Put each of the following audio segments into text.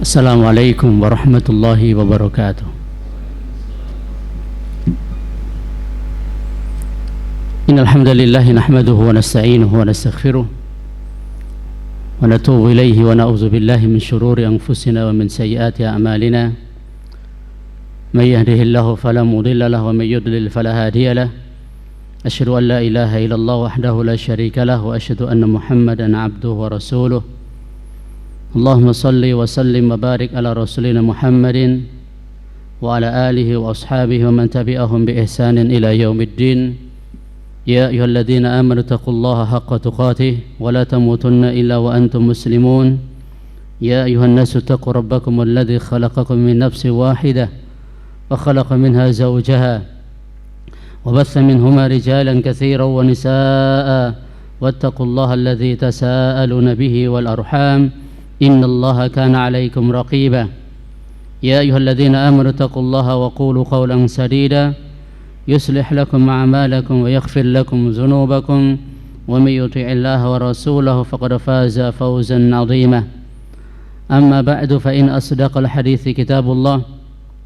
Assalamualaikum warahmatullahi wabarakatuh. Innal hamdalillah nahmaduhu wa nasta'inuhu wa nastaghfiruh wa natubu ilayhi wa na'udzu billahi min shururi anfusina wa min sayyiati a'malina. May yahdihillahu fala mudilla lahu wa may yudlil fala hadiya lahu. Asyhadu an la ilaha illallah wahdahu la syarika lahu wa asyhadu anna Muhammadan 'abduhu wa rasuluh. Allahumma salli wa sallim wa barik ala rasulina Muhammadin wa ala alihi wa ashabihi wa man tabi'ahum bi ihsanin ila yaumiddin. Ya ayyuhalladzina amanu taqullaha haqqa tuqatih wa la tamutunna illa wa antum muslimun. Ya ayyuhan nasu taqu rabbakum alladzi khalaqakum min nafsin wahidah wa khalaqa minha zawjaha wa batha minhuma rijalan katsiran wa nisaa'a wattaqullaha alladzi tasaaluna bihi wal arham إن الله كان عليكم رقيبا يا أيها الذين آمنوا اتقوا الله وقولوا قولا سديدا يصلح لكم أعمالكم ويغفر لكم ذنوبكم ومن يطع الله ورسوله فقد فاز فوزا عظيما أما بعد فإن أصدق الحديث كتاب الله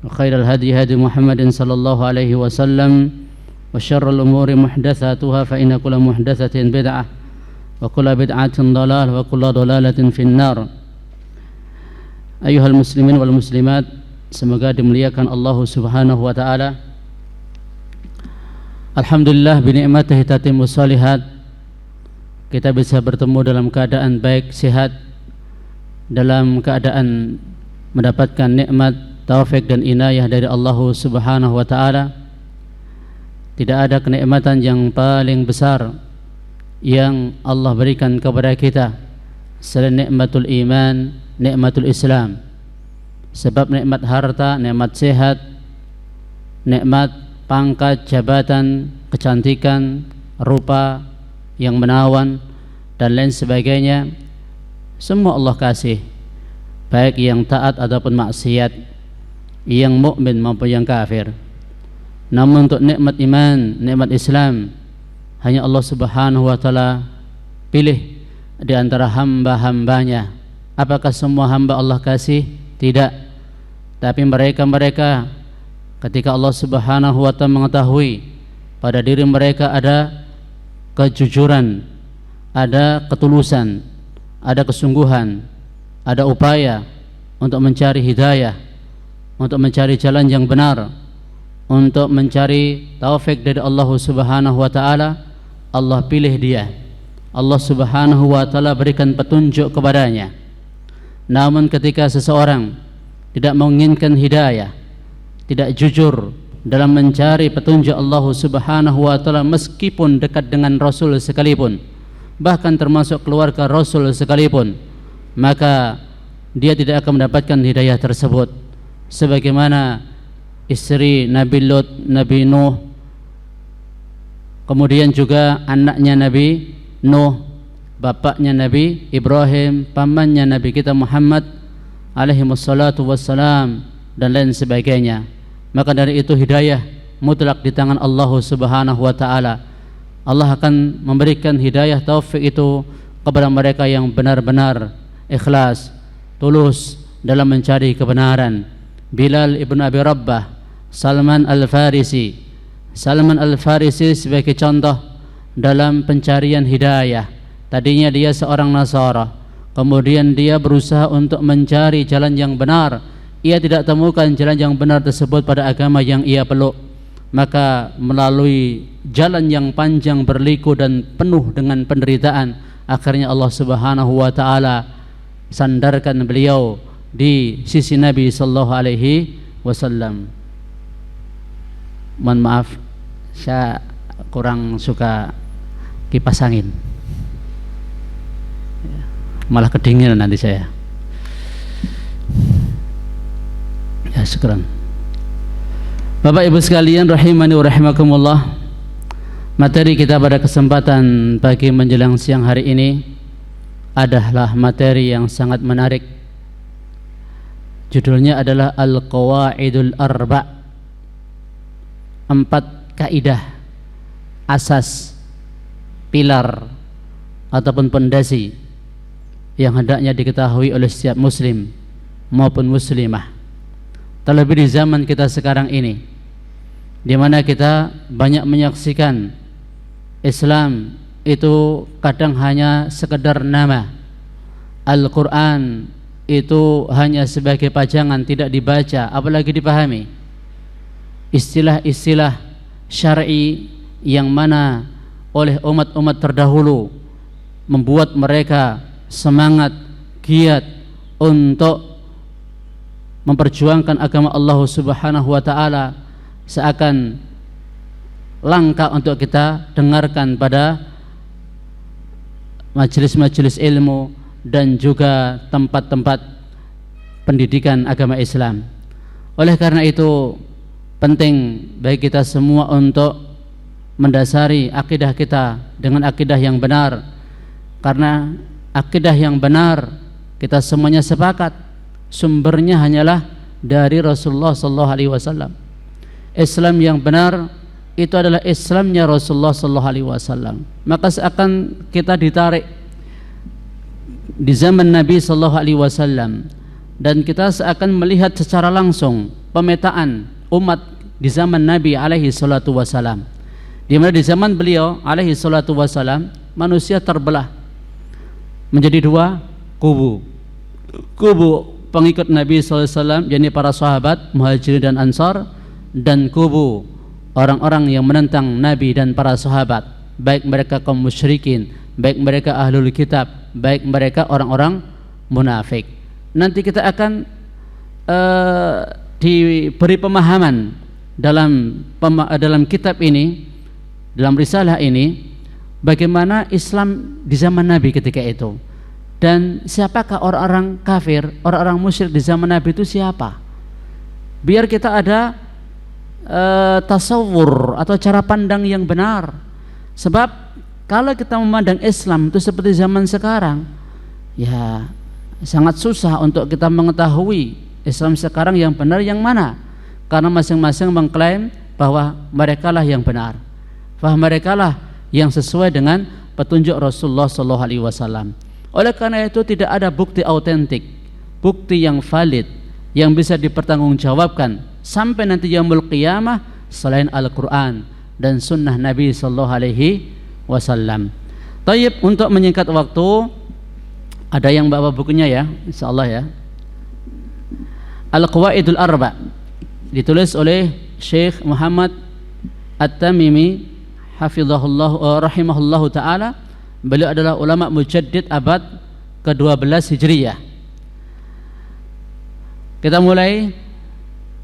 وخير الهدي هدي محمد صلى الله عليه وسلم وشر الأمور محدثاتها فإن كل محدثة بدعة وكل بدعة ضلالة وكل ضلالة في النار. Ayuhal muslimin wal muslimat, semoga dimuliakan Allah Subhanahu wa taala. Alhamdulillah bi ni'matihi tatimmu shalihat. Kita bisa bertemu dalam keadaan baik, sehat, dalam keadaan mendapatkan nikmat, taufik dan inayah dari Allah Subhanahu wa taala. Tidak ada kenikmatan yang paling besar yang Allah berikan kepada kita selain nikmatul iman, nikmatul Islam. Sebab nikmat harta, nikmat sehat, nikmat pangkat, jabatan, kecantikan, rupa yang menawan dan lain sebagainya, semua Allah kasih, baik yang taat ataupun maksiat, yang mukmin maupun yang kafir. Namun untuk nikmat iman, nikmat Islam, hanya Allah Subhanahu wa taala pilih di antara hamba-hambanya. Apakah semua hamba Allah kasih? Tidak. Tapi mereka ketika Allah Subhanahu wa taala mengetahui pada diri mereka ada kejujuran, ada ketulusan, ada kesungguhan, ada upaya untuk mencari hidayah, untuk mencari jalan yang benar, untuk mencari taufik dari Allah Subhanahu wa taala, Allah pilih dia. Allah Subhanahu wa taala berikan petunjuk kepadanya. Namun ketika seseorang tidak menginginkan hidayah, tidak jujur dalam mencari petunjuk Allah Subhanahu wa taala meskipun dekat dengan Rasul sekalipun, bahkan termasuk keluarga Rasul sekalipun, maka dia tidak akan mendapatkan hidayah tersebut. Sebagaimana istri Nabi Lut, Nabi Nuh, kemudian juga anaknya Nabi Nuh, bapaknya Nabi Ibrahim, pamannya Nabi kita Muhammad alaihi wassalatu wassalam dan lain sebagainya. Maka dari itu hidayah mutlak di tangan Allah Subhanahu wa taala. Allah akan memberikan hidayah taufik itu kepada mereka yang benar-benar ikhlas, tulus dalam mencari kebenaran. Bilal ibn Abi Rabbah, Salman Al-Farisi sebagai contoh dalam pencarian hidayah. Tadinya dia seorang Nasara, kemudian dia berusaha untuk mencari jalan yang benar. Ia tidak temukan jalan yang benar tersebut pada agama yang ia peluk. Maka melalui jalan yang panjang, berliku dan penuh dengan penderitaan, akhirnya Allah Subhanahu wa taala sandarkan beliau di sisi Nabi sallallahu alaihi wasallam. Mohon maaf, saya kurang suka kipas angin. Malah kedinginan nanti saya. Ya, syukran. Bapak Ibu sekalian rahimani wa rahimakumullah. Materi kita pada kesempatan pagi menjelang siang hari ini adalah materi yang sangat menarik. Judulnya adalah Al-Qawaidul Arba'. 4 kaidah, asas, pilar ataupun pondasi yang hendaknya diketahui oleh setiap muslim maupun muslimah. Terlebih di zaman kita sekarang ini, di mana kita banyak menyaksikan Islam itu kadang hanya sekedar nama, Al-Quran itu hanya sebagai pajangan, tidak dibaca apalagi dipahami. Istilah-istilah syar'i yang mana oleh umat-umat terdahulu membuat mereka semangat, giat untuk memperjuangkan agama Allah Subhanahu wa taala, seakan langka untuk kita dengarkan pada majelis-majelis ilmu dan juga tempat-tempat pendidikan agama Islam. Oleh karena itu penting bagi kita semua untuk mendasari akidah kita dengan akidah yang benar, karena akidah yang benar kita semuanya sepakat sumbernya hanyalah dari Rasulullah SAW. Islam yang benar itu adalah Islamnya Rasulullah SAW. Maka seakan kita ditarik di zaman Nabi SAW, dan kita seakan melihat secara langsung pemetaan umat di zaman Nabi SAW, di mana di zaman beliau SAW manusia terbelah menjadi dua kubu pengikut Nabi SAW, yakni para sahabat Muhajirin dan Ansar, dan kubu orang-orang yang menentang Nabi dan para sahabat, baik mereka kaum musyrikin, baik mereka ahlul kitab, baik mereka orang-orang munafik. Nanti kita akan diberi pemahaman dalam kitab ini, dalam risalah ini, bagaimana Islam di zaman Nabi ketika itu, dan siapakah orang-orang kafir, orang-orang musyrik di zaman Nabi itu siapa, biar kita ada tasawur atau cara pandang yang benar. Sebab kalau kita memandang Islam itu seperti zaman sekarang, ya sangat susah untuk kita mengetahui Islam sekarang yang benar yang mana, karena masing-masing mengklaim bahwa merekalah yang benar, bahwa merekalah yang sesuai dengan petunjuk Rasulullah SAW. Oleh karena itu tidak ada bukti autentik, bukti yang valid yang bisa dipertanggungjawabkan sampai nanti yaumul qiyamah selain Al-Quran dan sunnah Nabi SAW. Tayyib, untuk menyingkat waktu, ada yang bawa bukunya ya, insyaallah ya. Al-Qawaidul Arba, ditulis oleh Syekh Muhammad At-Tamimi hafizahullah rahimahullahu taala. Beliau adalah ulama mujaddid abad ke-12 Hijriyah. Kita mulai.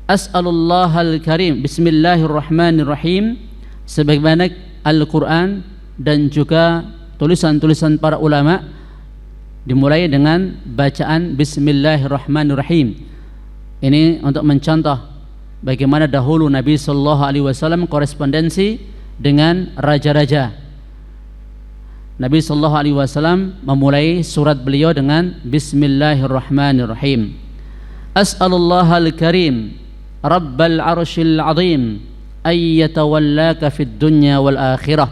As'alullahal karim, bismillahirrahmanirrahim, sebagaimana Al-Quran dan juga tulisan-tulisan para ulama dimulai dengan bacaan bismillahirrahmanirrahim. Ini untuk mencontoh bagaimana dahulu Nabi SAW korespondensi dengan raja-raja. Nabi SAW memulai surat beliau dengan bismillahirrahmanirrahim. As'alullahal karim Rabbal arshil azim ayyatawallaka fid dunya wal akhirah.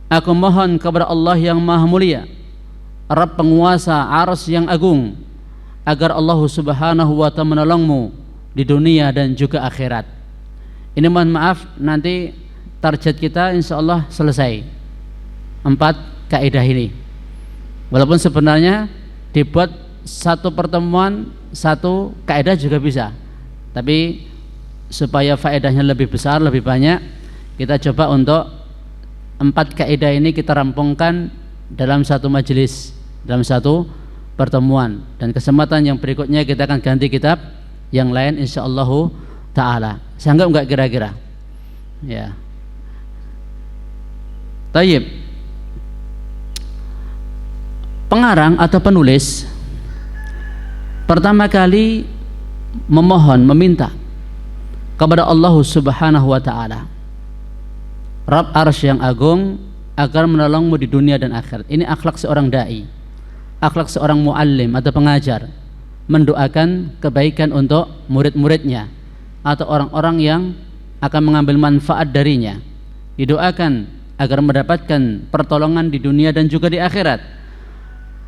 Aku mohon kepada Allah yang maha mulia, Rabb penguasa arsy yang agung, agar Allah Subhanahu wa ta'ala menolongmu di dunia dan juga akhirat. Ini mohon maaf, nanti target kita insyaallah selesai 4 kaidah ini. Walaupun sebenarnya dibuat satu pertemuan 1 kaidah juga bisa, tapi supaya faedahnya lebih besar, lebih banyak, kita coba untuk 4 kaidah ini kita rampungkan dalam satu majelis, dalam satu pertemuan. Dan kesempatan yang berikutnya kita akan ganti kitab yang lain insyaallah ta'ala. Sanggup enggak kira-kira? Ya. Tayyib. Pengarang atau penulis pertama kali memohon, meminta kepada Allah Subhanahu wa ta'ala, Rabb arsy yang agung, agar menolongmu di dunia dan akhirat. Ini akhlak seorang da'i, akhlak seorang muallim atau pengajar, mendoakan kebaikan untuk murid-muridnya atau orang-orang yang akan mengambil manfaat darinya. Didoakan agar mendapatkan pertolongan di dunia dan juga di akhirat.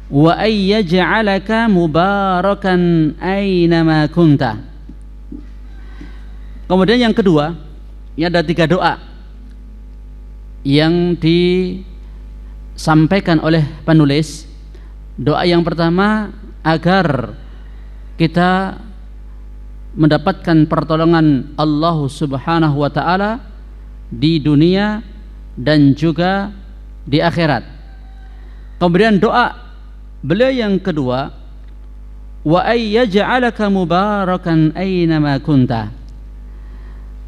wa ayyaj'alaka mubarakan aynama kunta. Kemudian yang kedua, ini ada 3 doa yang disampaikan oleh penulis. Doa yang pertama, agar kita mendapatkan pertolongan Allah Subhanahu wa taala di dunia dan juga di akhirat. Kemudian doa beliau yang kedua, wa ayyaj'alaka mubarakan aynama kunta,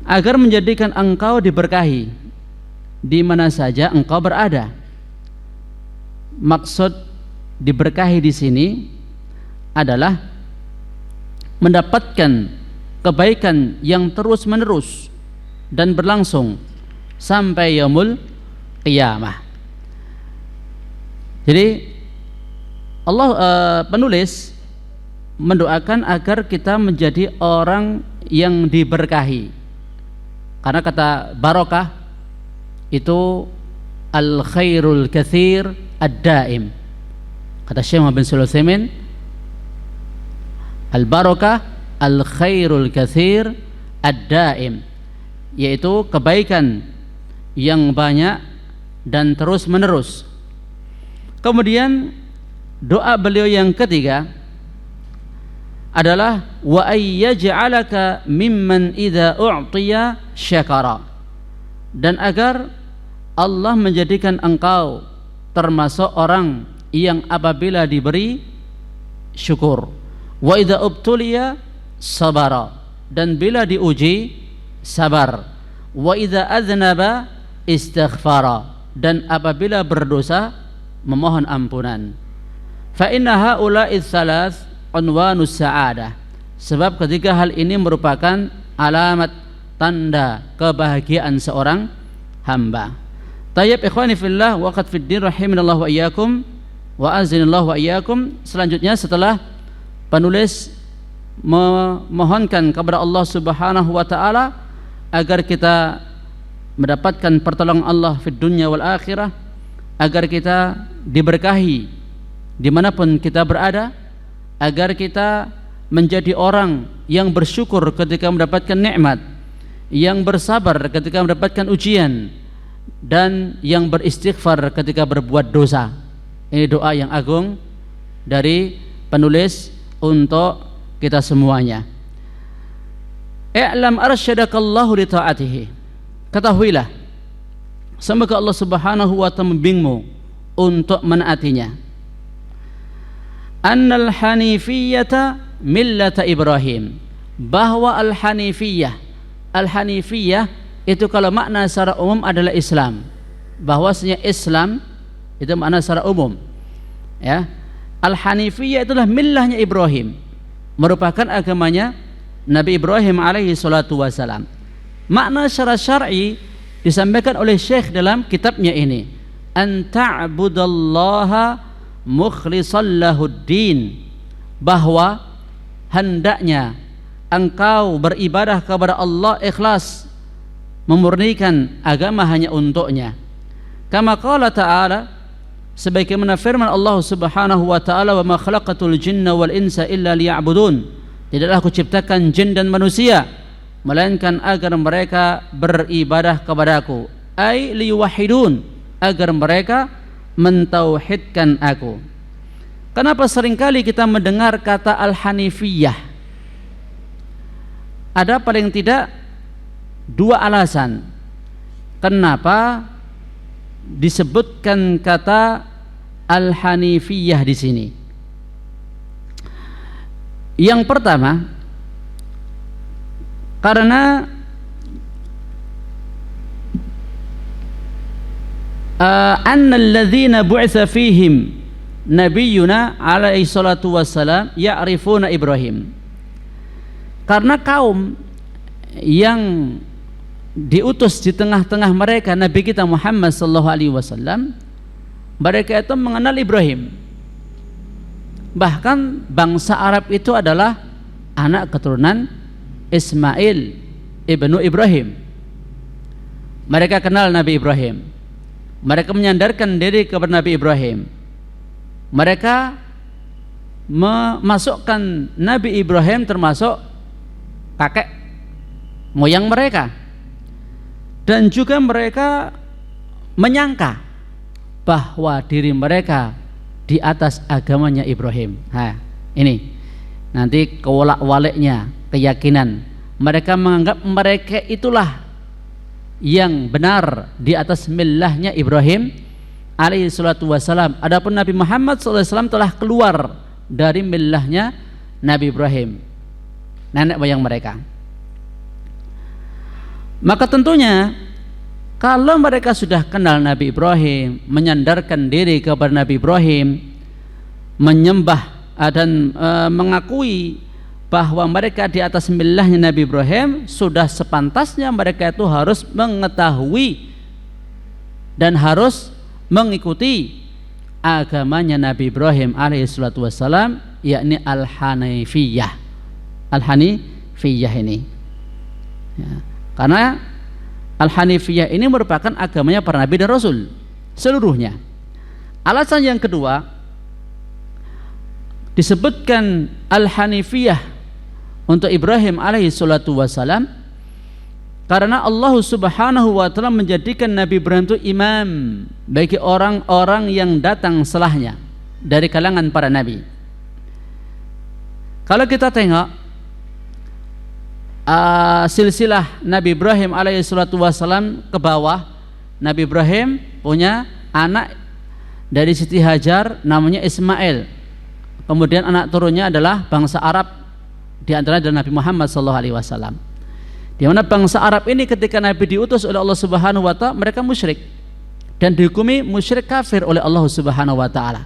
agar menjadikan engkau diberkahi di mana saja engkau berada. Maksud diberkahi di sini adalah mendapatkan kebaikan yang terus-menerus dan berlangsung sampai yaumul qiyamah. Jadi penulis mendoakan agar kita menjadi orang yang diberkahi, karena kata barokah itu al khairul katsir ad-daim. Kata Syekh Muhammad bin Shalih Al-Utsaimin, al barokah al khairul katsir ad-daim, yaitu kebaikan yang banyak dan terus menerus. Kemudian doa beliau yang ketiga adalah wa ayyaj'alaka mimman idza u'tiya syakara, dan agar Allah menjadikan engkau termasuk orang yang apabila diberi syukur, wa idza ubtuliya sabara, dan bila diuji sabar, wa idza aznaba istighfara, dan apabila berdosa memohon ampunan. Fa inna haula'i tsalath unwanus sa'adah, sebab ketiga hal ini merupakan alamat tanda kebahagiaan seorang hamba. Tayyib ikhwani fillah wa qad fid din rahimanallahu wa iyyakum wa azinallahu wa iyyakum. Selanjutnya setelah penulis memohonkan kepada Allah Subhanahu wa taala agar kita mendapatkan pertolongan Allah fid dunya wal akhirah, agar kita diberkahi dimanapun kita berada, agar kita menjadi orang yang bersyukur ketika mendapatkan nikmat, yang bersabar ketika mendapatkan ujian, dan yang beristighfar ketika berbuat dosa. Ini doa yang agung dari penulis untuk kita semuanya. I'lam arsyadakallahu li ta'atihi, ketahuilah semoga Allah Subhanahu wa ta'ala membimbingmu untuk menaatinya. Annal hanifiyata millata Ibrahim, bahwa al-hanifiyah itu kalau makna secara umum adalah Islam, bahwasanya Islam itu makna secara umum, ya. Al-hanifiyah itulah millahnya Ibrahim, merupakan agamanya Nabi Ibrahim alaihi salatu wasalam. Makna secara syar'i disampaikan oleh Syekh dalam kitabnya ini, an ta'budallaha mukhlishan lahuddin, bahwa hendaknya engkau beribadah kepada Allah ikhlas, memurnikan agama hanya untuknya. Kama qala ta'ala, sebagaimana firman Allah Subhanahu wa ta'ala, wa ma khalaqatul jinna wal insa illa liya'budun, tidaklah aku ciptakan jin dan manusia melainkan agar mereka beribadah kepadaku, ai liyuwahhidun, agar mereka mentauhidkan aku. Kenapa seringkali kita mendengar kata al-hanifiyah? Ada paling tidak 2 alasan kenapa disebutkan kata al-hanifiyah di sini. Yang pertama, karena annal ladzina bu'itsa fihim nabiyuna alaihi salatu wassalam ya'rifuna Ibrahim, karena kaum yang diutus di tengah-tengah mereka Nabi kita Muhammad sallallahu alaihi wasallam, mereka itu mengenal Ibrahim. Bahkan bangsa Arab itu adalah anak keturunan Ismail ibnu Ibrahim. Mereka kenal Nabi Ibrahim, mereka menyandarkan diri kepada Nabi Ibrahim. mereka memasukkan Nabi Ibrahim termasuk kakek moyang mereka, dan juga mereka menyangka bahwa diri mereka di atas agamanya Ibrahim. Nah, ini nanti kewolak-waliknya keyakinan. Mereka menganggap mereka itulah yang benar di atas millahnya Ibrahim alaihi salatu wassalam. Adapun Nabi Muhammad SAW telah keluar dari millahnya Nabi Ibrahim, nenek moyang mereka. Maka tentunya kalau mereka sudah kenal Nabi Ibrahim, menyandarkan diri kepada Nabi Ibrahim, menyembah dan mengakui bahwa mereka di atas millahnya Nabi Ibrahim, sudah sepantasnya mereka itu harus mengetahui dan harus mengikuti agamanya Nabi Ibrahim alaihissalatu wassalam, yakni Al-Hanifiyah. Al-Hanifiyah ini ya, karena Al-Hanifiyah ini merupakan agamanya para nabi dan rasul seluruhnya. Alasan yang kedua disebutkan Al-Hanifiyah untuk Ibrahim alaihissalatu wassalam karena Allah subhanahu wa ta'ala menjadikan Nabi Ibrahim itu imam bagi orang-orang yang datang setelahnya dari kalangan para nabi. Kalau kita tengok silsilah Nabi Ibrahim alaihissalatu wassalam ke bawah, Nabi Ibrahim punya anak dari Siti Hajar namanya Ismail. Kemudian anak turunnya adalah bangsa Arab, di antaranya adalah Nabi Muhammad SAW. Di mana bangsa Arab ini ketika Nabi diutus oleh Allah Subhanahu wa ta'ala, mereka musyrik dan dihukumi musyrik kafir oleh Allah Subhanahu wa ta'ala.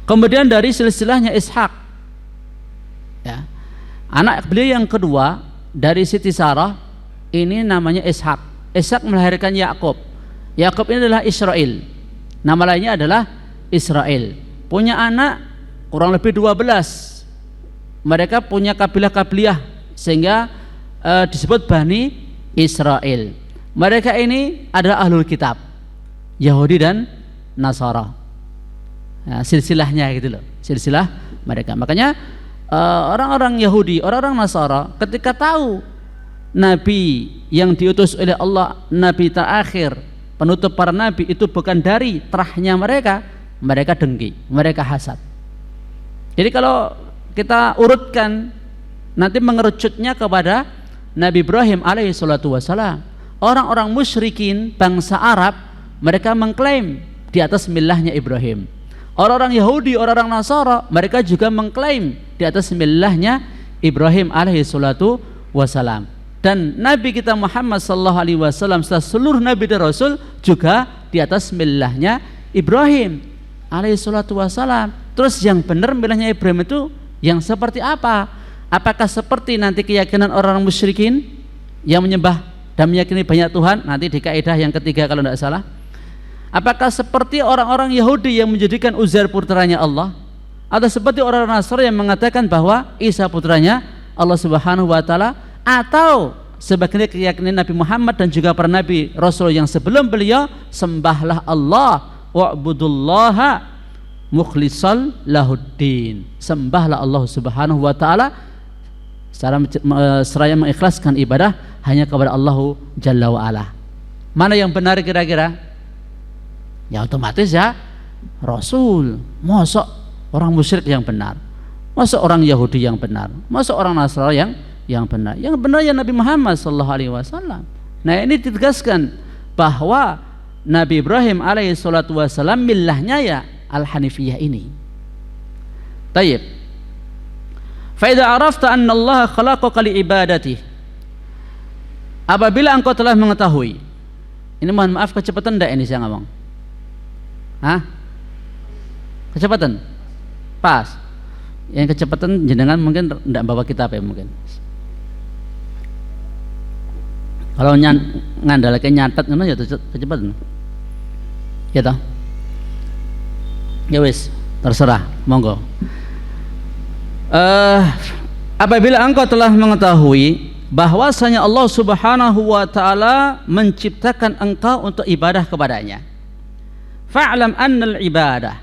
Kemudian dari silsilahnya Ishak ya, anak beliau yang kedua dari Siti Sarah ini namanya Ishak. Ishak melahirkan Yakub. Yakub ini adalah Israel. Nama lainnya adalah Israel. Punya anak kurang lebih 12. Mereka punya kabilah-kabilah sehingga disebut Bani Israel. Mereka ini adalah ahlul kitab, Yahudi dan Nasara. Nah, silsilahnya gitu loh, silsilah mereka. Makanya orang-orang Yahudi, orang-orang Nasara ketika tahu Nabi yang diutus oleh Allah, Nabi terakhir, penutup para Nabi itu bukan dari terahnya mereka, mereka dengki, mereka hasad. Jadi kalau kita urutkan nanti mengerucutnya kepada Nabi Ibrahim alaihissalatu wassalam, orang-orang musyrikin bangsa Arab mereka mengklaim di atas millahnya Ibrahim. Orang-orang Yahudi, orang-orang Nasara mereka juga mengklaim di atas millahnya Ibrahim alaihissalatu wassalam. Dan Nabi kita Muhammad sallallahu alaihi wasallam setelah seluruh nabi dan rasul juga di atas millahnya Ibrahim alaihissalatu wassalam. Terus yang benar millahnya Ibrahim itu yang seperti apa? Apakah seperti nanti keyakinan orang musyrikin yang menyembah dan meyakini banyak Tuhan nanti di kaidah yang ketiga kalau tidak salah? Apakah seperti orang-orang Yahudi yang menjadikan Uzair putranya Allah? Atau seperti orang Nasrani yang mengatakan bahwa Isa putranya Allah Subhanahu wa ta'ala? Atau sebagian keyakinan Nabi Muhammad dan juga para nabi rasul yang sebelum beliau, sembahlah Allah wa'budullaha mukhlishal lahuddin, sembahlah Allah Subhanahu wa ta'ala secara seraya mengikhlaskan ibadah hanya kepada Allah Jalla wa'ala. Mana yang benar kira-kira? Ya otomatis ya Rasul. Masa orang musyrik yang benar? Masa orang Yahudi yang benar? Masa orang Nasrani yang benar? Yang benar ya Nabi Muhammad sallallahu alaihi wasallam. Nah, ini ditegaskan bahwa Nabi Ibrahim alaihi salatu wasallam millahnya ya Al-Hanifiyah ini. Tayyib. Fa idza arafta anna Allah khalaqaka li ibadati. Apabila engkau telah mengetahui. Ini mohon maaf kecepatan enggak ini saya ngomong? Hah? Kecepatan? Pas. Yang kecepatan jenengan mungkin enggak bawa kitab ya mungkin. Kalau ngandalake nyatet ngono ya kecepatan. Ya toh? Ya wis, terserah, monggo. Apabila engkau telah mengetahui bahwasanya Allah Subhanahu wa ta'ala menciptakan engkau untuk ibadah kepadanya, fa'lam annal ibadah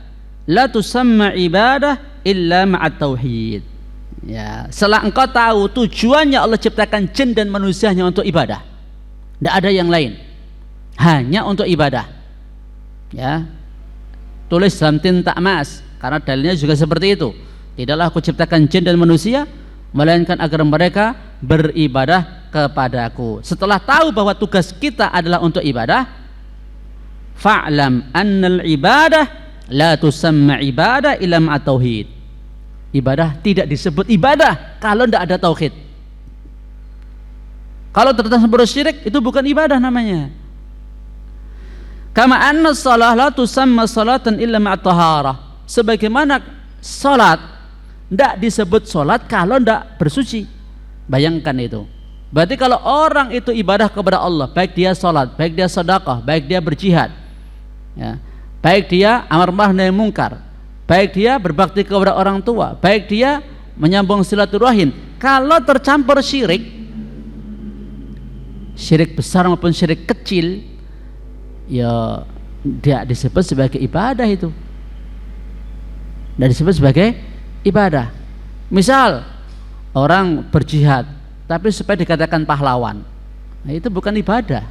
la tusamma ibadah illa ma'at tauhid. Ya, setelah engkau tahu tujuannya Allah ciptakan jin dan manusia hanya untuk ibadah, tidak ada yang lain, hanya untuk ibadah. Ya, tulis dalam tinta emas, karena dalilnya juga seperti itu. Tidaklah aku ciptakan jin dan manusia melainkan agar mereka beribadah kepadaku. Setelah tahu bahwa tugas kita adalah untuk ibadah, fa'lam annal ibadah la tusamma ibadah illa ma'at tauhid. Ibadah tidak disebut ibadah kalau tidak ada tauhid. Kalau tercampur syirik itu bukan ibadah namanya. Kama anna shalah la tusamma salatan illa ma'at taharah. Sebagaimana salat tidak disebut salat kalau tidak bersuci. Bayangkan itu. Berarti kalau orang itu ibadah kepada Allah, baik dia salat, baik dia sedekah, baik dia berjihad, ya, baik dia amar ma'ruf nahi mungkar, baik dia berbakti kepada orang tua, baik dia menyambung silaturahim, kalau tercampur syirik, syirik besar maupun syirik kecil, ya dia disebut sebagai ibadah itu. Dan disebut sebagai ibadah. Misal orang berjihad tapi supaya dikatakan pahlawan, nah, itu bukan ibadah.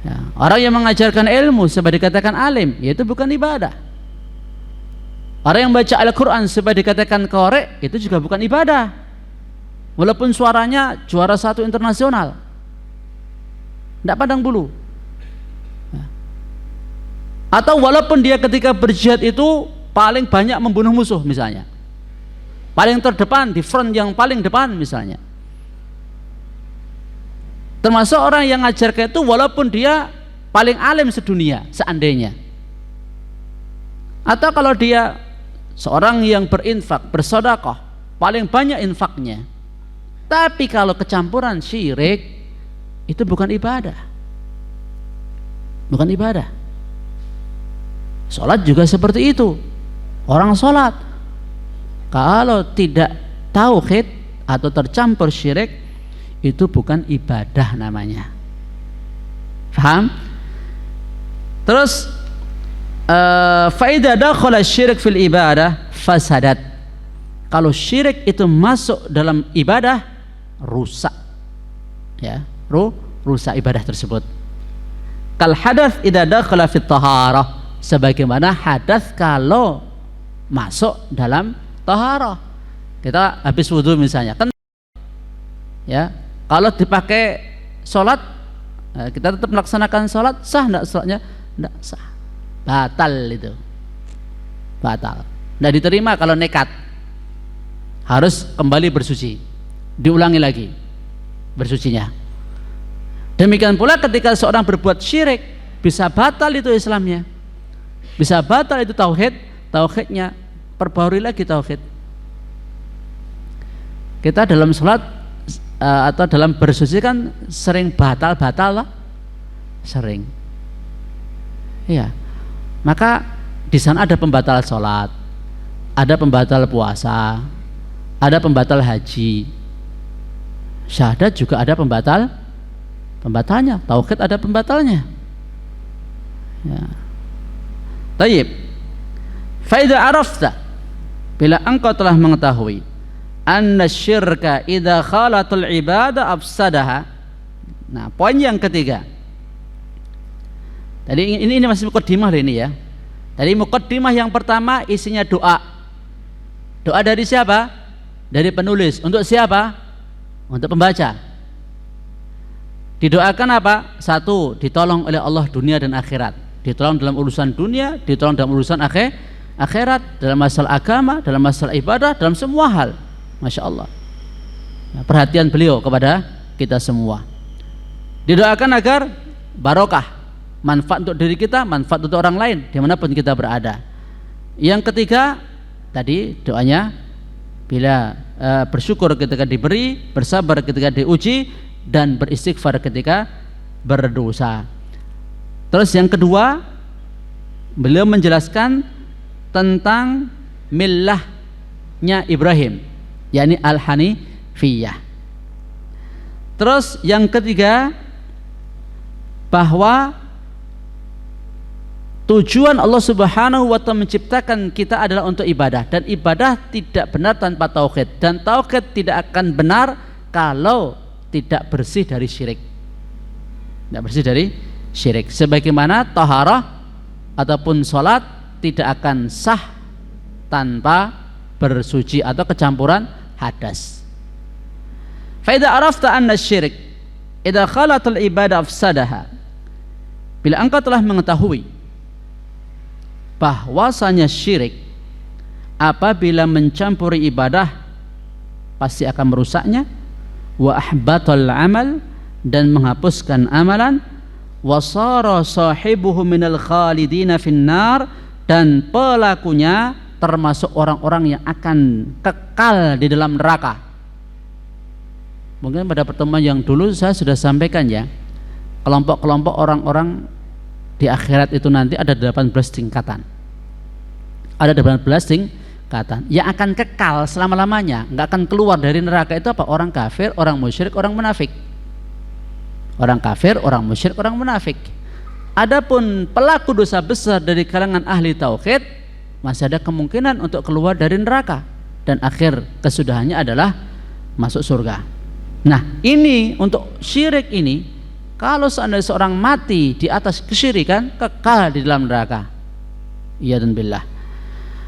Ya, orang yang mengajarkan ilmu supaya dikatakan alim, ya itu bukan ibadah. Orang yang baca Al-Quran supaya dikatakan qari, itu juga bukan ibadah, walaupun suaranya juara 1 internasional, tidak pandang bulu. Ya. Atau walaupun dia ketika berjihad itu paling banyak membunuh musuh misalnya, paling terdepan di front yang paling depan misalnya, termasuk orang yang ngajarkan itu walaupun dia paling alim sedunia seandainya. Atau kalau dia seorang yang berinfak, bersedekah, paling banyak infaknya, tapi kalau kecampuran syirik, itu bukan ibadah. Bukan ibadah. Salat juga seperti itu. Orang salat kalau tidak tauhid atau tercampur syirik, itu bukan ibadah namanya. Paham? Terus fa idza dakhala syirik fil ibadah fasadat. Kalau syirik itu masuk dalam ibadah, rusak. Ya, rusak ibadah tersebut. Kal hadath idza dakhala fit taharah, sebagaimana hadas kalau masuk dalam taharah. Kita habis wudu misalnya, kan ya, kalau dipakai sholat, kita tetap melaksanakan sholat, sah enggak sholatnya? Enggak sah, batal itu, batal, enggak diterima. Kalau nekat harus kembali bersuci, diulangi lagi bersucinya. Demikian pula ketika seorang berbuat syirik, bisa batal itu Islamnya, bisa batal itu tauhidnya, perbarui lagi tauhid. Kita dalam sholat atau dalam bersuci kan sering batal lah, sering. Iya. Maka di sana ada pembatal sholat, ada pembatal puasa, ada pembatal haji, syahadat juga ada pembatalnya, tauhid ada pembatalnya. Ya. Tayyib. Fa idza arafta, bila engkau telah mengetahui anna syirka idza khalatul ibadah afsadaha. Nah, poin yang ketiga. Tadi ini masih mukaddimah ini ya. Tadi mukaddimah yang pertama isinya doa. Doa dari siapa? Dari penulis. Untuk siapa? Untuk pembaca. Didoakan apa? Satu, ditolong oleh Allah dunia dan akhirat. Ditolong dalam urusan dunia, ditolong dalam urusan akhirat, dalam masalah agama, dalam masalah ibadah, dalam semua hal. Masya Allah, perhatian beliau kepada kita semua. Didoakan agar barokah, manfaat untuk diri kita, manfaat untuk orang lain dimanapun kita berada. Yang ketiga tadi doanya, bila bersyukur ketika diberi, bersabar ketika diuji, dan beristighfar ketika berdosa. Terus yang kedua, beliau menjelaskan tentang millahnya Ibrahim, yakni al-hanifiyah. Terus yang ketiga, bahwa Tujuan Allah Subhanahu wa ta'ala menciptakan kita adalah untuk ibadah, dan ibadah tidak benar tanpa tauhid, dan tauhid tidak akan benar kalau tidak bersih dari syirik. Tidak bersih dari syirik. Sebagaimana taharah ataupun sholat tidak akan sah tanpa bersuci atau kecampuran hadas. Fa idza arafta anna syirik idza khalatal ibadah afsadaha, bila engkau telah mengetahui bahwasanya syirik apabila mencampuri ibadah pasti akan merusaknya, wa ahbatal amal, dan menghapuskan amalan, wa sara sahibuhu minal khalidina finnar, dan pelakunya termasuk orang-orang yang akan kekal di dalam neraka. Mungkin pada pertemuan yang dulu saya sudah sampaikan ya, kelompok-kelompok orang-orang di akhirat itu nanti ada 18 tingkatan. Ada 18 tingkatan yang akan kekal selama-lamanya, nggak akan keluar dari neraka. Itu apa? Orang kafir, orang musyrik, orang munafik. Orang kafir, orang musyrik, orang munafik. Adapun pelaku dosa besar dari kalangan ahli tauhid, masih ada kemungkinan untuk keluar dari neraka, dan akhir kesudahannya adalah masuk surga. Nah, ini untuk syirik ini, kalau seandainya seorang mati di atas kesyirikan, kekal di dalam neraka. Iya dan billah.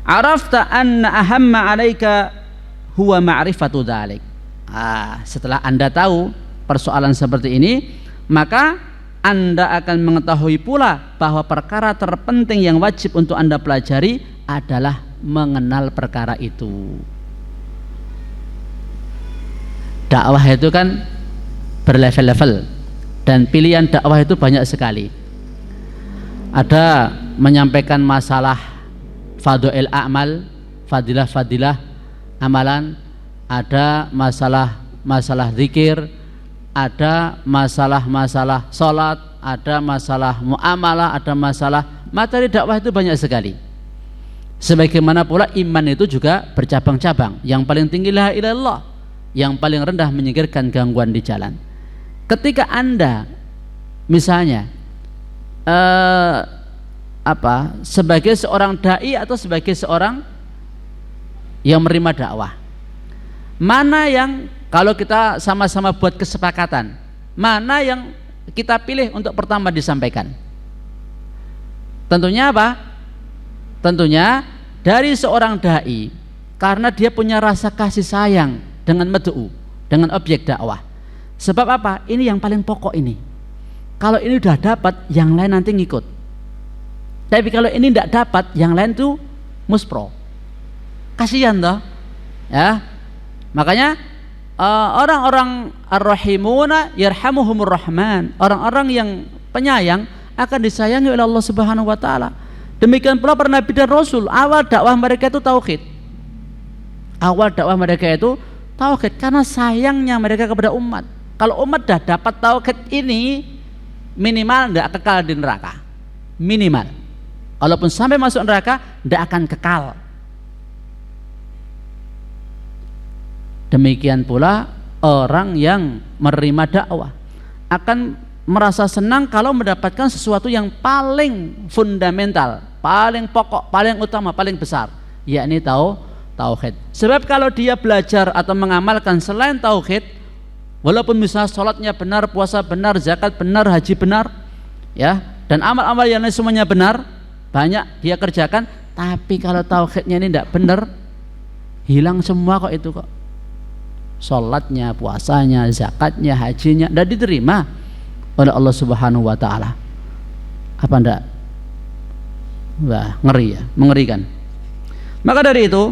Arafta anna ahamma alaika huwa ma'rifatu dzalik. Setelah Anda tahu persoalan seperti ini, maka Anda akan mengetahui pula bahwa perkara terpenting yang wajib untuk Anda pelajari adalah mengenal perkara itu. Dakwah itu kan berlevel-level, dan pilihan dakwah itu banyak sekali. Ada menyampaikan masalah fadha'il a'mal, fadilah-fadilah amalan, ada masalah zikir, ada masalah sholat, ada masalah muamalah, ada masalah materi dakwah, itu banyak sekali. Sebagaimana pula iman itu juga bercabang-cabang. Yang paling tinggi la ilaha illallah, yang paling rendah menyingkirkan gangguan di jalan. Ketika Anda misalnya sebagai seorang dai atau sebagai seorang yang menerima dakwah, mana yang kalau kita sama-sama buat kesepakatan, mana yang kita pilih untuk pertama disampaikan? Tentunya apa? Tentunya dari seorang dai, karena dia punya rasa kasih sayang dengan mad'u, dengan objek dakwah. Sebab apa? Ini yang paling pokok ini. Kalau ini udah dapat, yang lain nanti ngikut. Tapi kalau ini tidak dapat, yang lain tuh muspro. Kasihan toh, ya. Makanya orang-orang ar-rahimuna yarhamuhumur rahman, orang-orang yang penyayang akan disayangi oleh Allah Subhanahu wa taala. Demikian pula para nabi dan rasul, awal dakwah mereka itu tauhid. Awal dakwah mereka itu tauhid karena sayangnya mereka kepada umat. Kalau umat dah dapat tauhid ini, minimal tidak kekal di neraka. Minimal. Walaupun sampai masuk neraka, tidak akan kekal. Demikian pula orang yang menerima dakwah akan merasa senang kalau mendapatkan sesuatu yang paling fundamental, paling pokok, paling utama, paling besar, yakni tauhid. Sebab kalau dia belajar atau mengamalkan selain tauhid, walaupun misalnya sholatnya benar, puasa benar, zakat benar, haji benar, ya, dan amal-amal yang lain semuanya benar, banyak dia kerjakan, tapi kalau tauhidnya ini tidak benar, hilang semua kok itu kok. Sholatnya, puasanya, zakatnya, hajinya tidak diterima oleh Allah Subhanahu wa taala. Apa enggak? Wah, ngeri ya, mengerikan. Maka dari itu,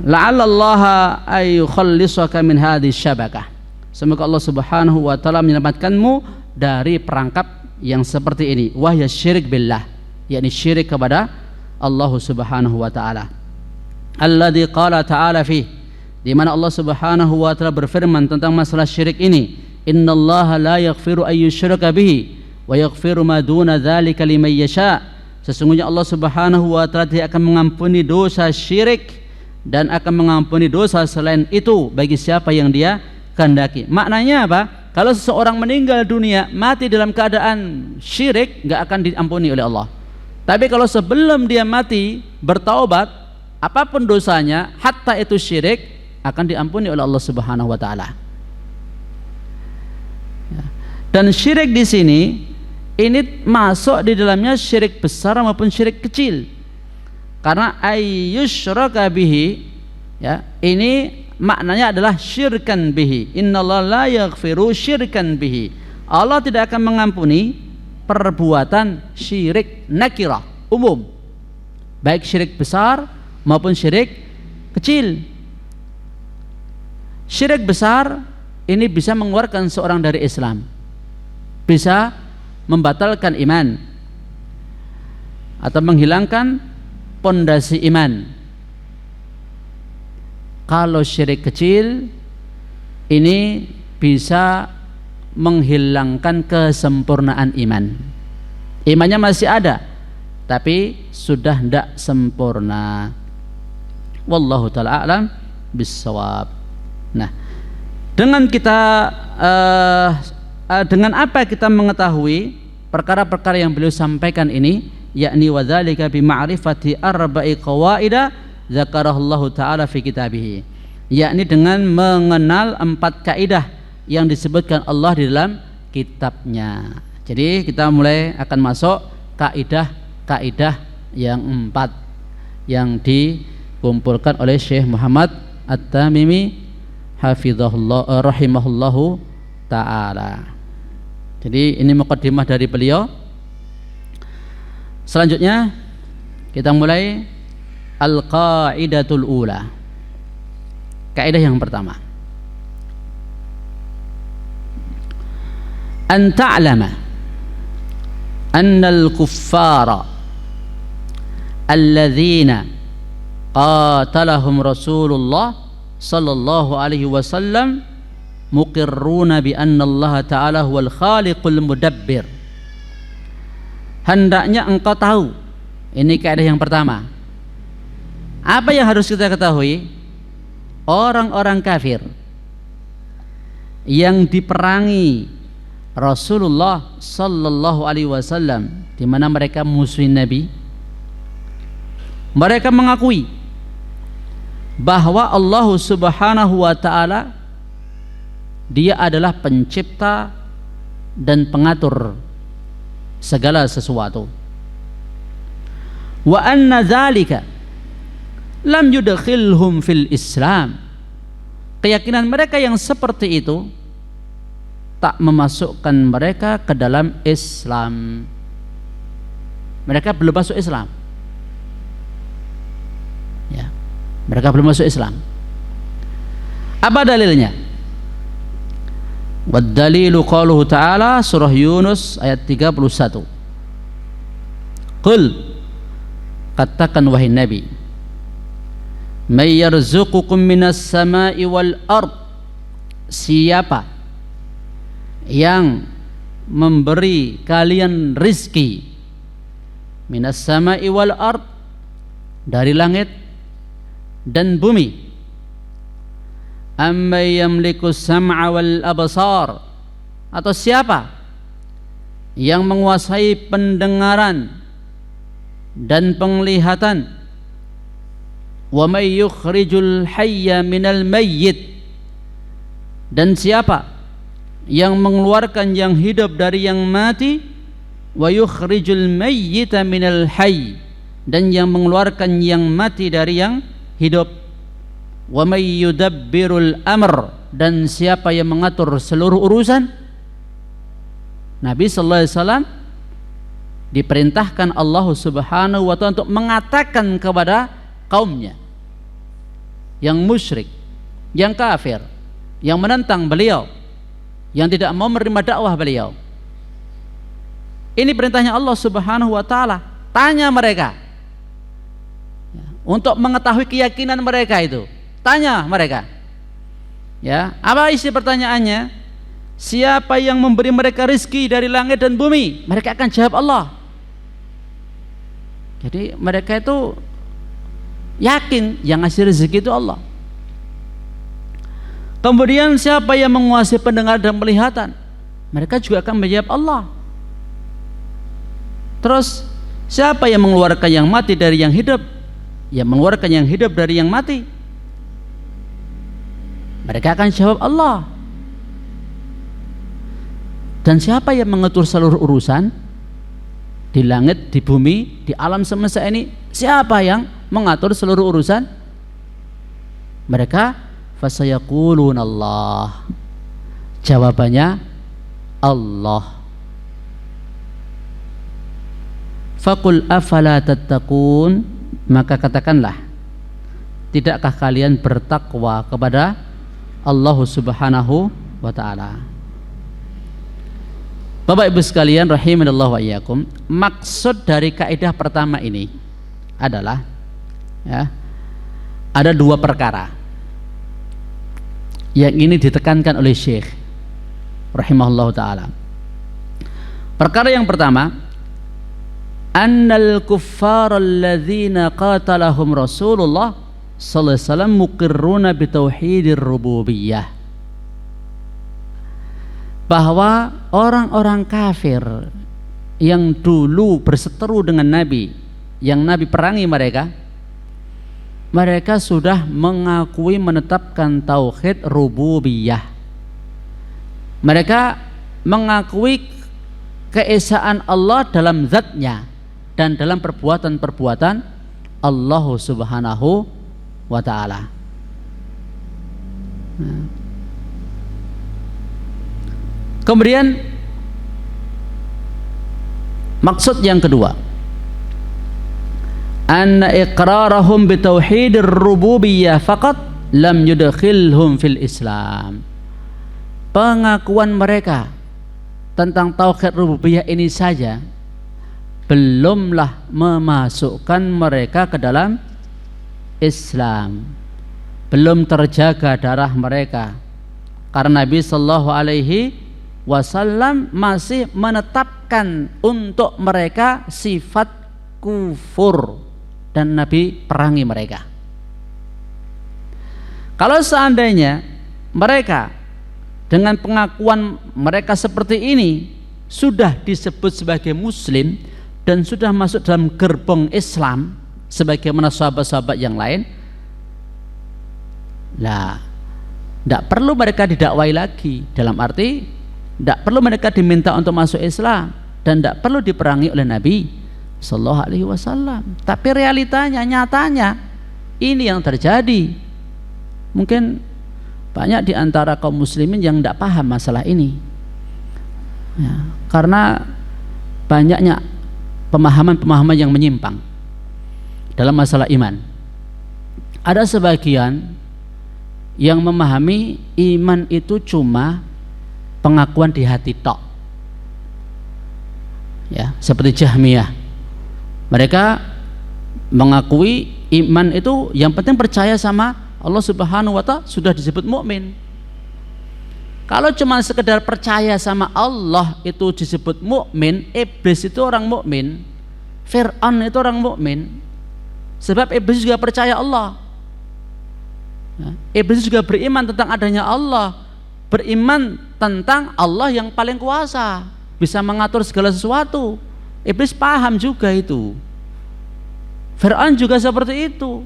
la'allallaha ayyukhallisaka min hadhihi syabakah. Semoga Allah Subhanahu wa taala menyelamatkanmu dari perangkap yang seperti ini, wahya syirik billah, yakni syirik kepada Allah Subhanahu wa taala. Alladzi qala ta'ala fi, di mana Allah Subhanahu wa taala berfirman tentang masalah syirik ini, innallaha la yaghfiru ay yushraka bihi wa yaghfiru ma duna dzalika liman yasha. Sesungguhnya Allah Subhanahu wa taala tidak akan mengampuni dosa syirik dan akan mengampuni dosa selain itu bagi siapa yang dia kehendaki. Maknanya apa? kalau seseorang meninggal dunia mati dalam keadaan syirik, nggak akan diampuni oleh Allah. Tapi kalau sebelum dia mati bertaubat, apapun dosanya, hatta itu syirik, akan diampuni oleh Allah Subhanahu wa taala. Dan syirik di sini ini masuk di dalamnya syirik besar maupun syirik kecil. Karena ayyusyraka bihi, ya, ini maknanya adalah syirkan bihi. Innallaha la yaghfiru syirkan bihi. Allah tidak akan mengampuni perbuatan syirik nakirah, umum. Baik syirik besar maupun syirik kecil. Syirik besar ini bisa mengeluarkan seorang dari Islam, bisa membatalkan iman atau menghilangkan pondasi iman. Kalau syirik kecil ini bisa menghilangkan kesempurnaan iman. Imannya masih ada, tapi sudah tidak sempurna. Wallahu ta'ala a'lam bissawab. Nah, dengan apa kita mengetahui perkara-perkara yang beliau sampaikan ini, yakni wadzalika bi ma'rifati arba'i qawaida dzakarallahu ta'ala fi kitabih, yakni dengan mengenal 4 kaidah yang disebutkan Allah di dalam kitabnya. Jadi kita mulai akan masuk kaidah yang 4 yang dikumpulkan oleh Syekh Muhammad At-Tamimi hafizahullah rahimahullahu ta'ala. Jadi ini muqaddimah dari beliau. Selanjutnya kita mulai al-qaidatul ula. Kaidah yang pertama, an ta'lama anna al-kuffara alladzina qatalahum Rasulullah sallallahu alaihi wasallam muqirruna bi anna Allah ta'ala huwal khaliqul mudabbir. Hendaknya engkau tahu, ini kaidah yang pertama. Apa yang harus kita ketahui? Orang-orang kafir yang diperangi Rasulullah sallallahu alaihi wasallam, di mana mereka musuhin Nabi, mereka mengakui bahwa Allah Subhanahu wa ta'ala Dia adalah pencipta dan pengatur segala sesuatu. Wa anna dzalika lam yudkhilhum fil Islam. Keyakinan mereka yang seperti itu tak memasukkan mereka ke dalam Islam. Mereka belum masuk Islam. Ya, mereka belum masuk Islam. Apa dalilnya? Wad dalilu qauluhu ta'ala, surah Yunus ayat 31. Qul, katakan wahai Nabi, may yarzuqukum minas sama'i wal ard, siapa yang memberi kalian rizki, minas sama'i wal ard, dari langit dan bumi, amma yamliku sam'a wal absar, atau siapa yang menguasai pendengaran dan penglihatan, wa may yukhrijul hayya minal mayyit, dan siapa yang mengeluarkan yang hidup dari yang mati, wa yukhrijul mayyita minal hayy, dan yang mengeluarkan yang mati dari yang hidup, wa may yudabbirul amr, dan siapa yang mengatur seluruh urusan. Nabi sallallahu alaihi wasallam diperintahkan Allah Subhanahu wa ta'ala untuk mengatakan kepada kaumnya yang musyrik, yang kafir, yang menentang beliau, yang tidak mau menerima dakwah beliau. Ini perintahnya Allah Subhanahu wa ta'ala. Tanya mereka untuk mengetahui keyakinan mereka itu. Tanya mereka, ya, apa isi pertanyaannya? Siapa yang memberi mereka rizki dari langit dan bumi? Mereka akan jawab Allah. Jadi mereka itu yakin yang ngasih rezeki itu Allah. Kemudian siapa yang menguasai pendengar dan penglihatan? Mereka juga akan menjawab Allah. Terus siapa yang mengeluarkan yang mati dari yang hidup? Yang mengeluarkan yang hidup dari yang mati? Mereka akan jawab Allah. Dan siapa yang mengatur seluruh urusan di langit, di bumi, di alam semesta ini? Siapa yang mengatur seluruh urusan? Mereka fasayaqulun Allah. Jawabannya Allah. Faqul afala tattaqun, maka katakanlah, tidakkah kalian bertakwa kepada Allah Subhanahu wa ta'ala? Bapak Ibu sekalian rahimanallahu wa iyyakum, maksud dari kaidah pertama ini adalah ada dua perkara yang ini ditekankan oleh Syekh rahimahullahu ta'ala. Perkara yang pertama, annal kuffar alladzina qatalahum Rasulullah sallallahu alaihi wasallam muqirruna bi tauhidir rububiyah, bahwa orang-orang kafir yang dulu berseteru dengan Nabi, yang Nabi perangi mereka, mereka sudah mengakui menetapkan tauhid rububiyah. Mereka mengakui keesaan Allah dalam zatnya dan dalam perbuatan-perbuatan Allah Subhanahu wa ta'ala. Kemudian maksud yang kedua, anna iqrarahum bi tauhidir rububiyyah faqat lam yudkhilhum fil Islam. Pengakuan mereka tentang tauhid rububiyah ini saja belumlah memasukkan mereka ke dalam Islam. Belum terjaga darah mereka, karena Nabi sallallahu alaihi wasallam masih menetapkan untuk mereka sifat kufur dan Nabi perangi mereka. Kalau seandainya mereka dengan pengakuan mereka seperti ini sudah disebut sebagai muslim dan sudah masuk dalam gerbong Islam sebagaimana sahabat-sahabat yang lain, lah tidak perlu mereka didakwai lagi, dalam arti tidak perlu mereka diminta untuk masuk Islam dan tidak perlu diperangi oleh Nabi sallallahu alaihi wasallam. Tapi realitanya, nyatanya ini yang terjadi. Mungkin banyak di antara kaum muslimin yang tidak paham masalah ini ya, karena banyaknya pemahaman-pemahaman yang menyimpang dalam masalah iman. Ada sebagian yang memahami iman itu cuma pengakuan di hati tok, ya, seperti Jahmiyah. Mereka mengakui iman itu yang penting percaya sama Allah Subhanahu wa ta'ala, sudah disebut mukmin. Kalau cuma sekedar percaya sama Allah itu disebut mukmin, iblis itu orang mukmin, Fir'aun itu orang mukmin. Sebab iblis juga percaya Allah. Iblis juga beriman tentang adanya Allah, beriman tentang Allah yang paling kuasa, bisa mengatur segala sesuatu. Iblis paham juga itu. Fir'aun juga seperti itu.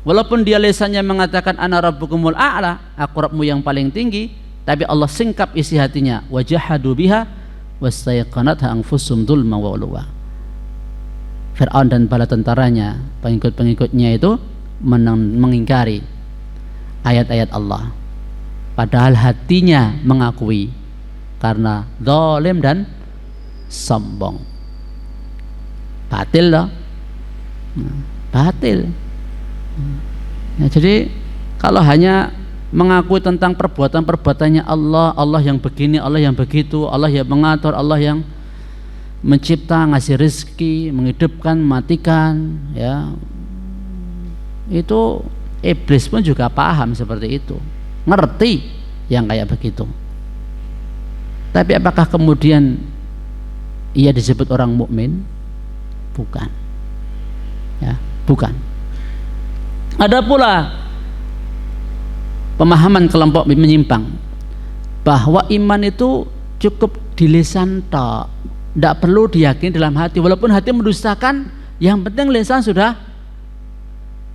Walaupun dia lesannya mengatakan ana rabbukumul a'la, aku Rabbmu yang paling tinggi, tapi Allah singkap isi hatinya, wajahadu biha wastayqanatha anfusum dzulma wa ulwa. Fir'aun dan bala tentaranya, pengikut-pengikutnya itu mengingkari ayat-ayat Allah, padahal hatinya mengakui, karena zalim dan sombong. Batil loh, batil. Ya, jadi kalau hanya mengakui tentang perbuatan-perbuatannya Allah, Allah yang begini, Allah yang begitu, Allah yang mengatur, Allah yang mencipta, ngasih rezeki, menghidupkan, mematikan, ya, itu iblis pun juga paham seperti itu, ngerti yang kayak begitu. Tapi apakah kemudian ia disebut orang mukmin? Bukan, ya, bukan. Ada pula pemahaman kelompok menyimpang bahwa iman itu cukup di lisan tok, tidak perlu diyakini dalam hati. Walaupun hati mendustakan, yang penting lisan sudah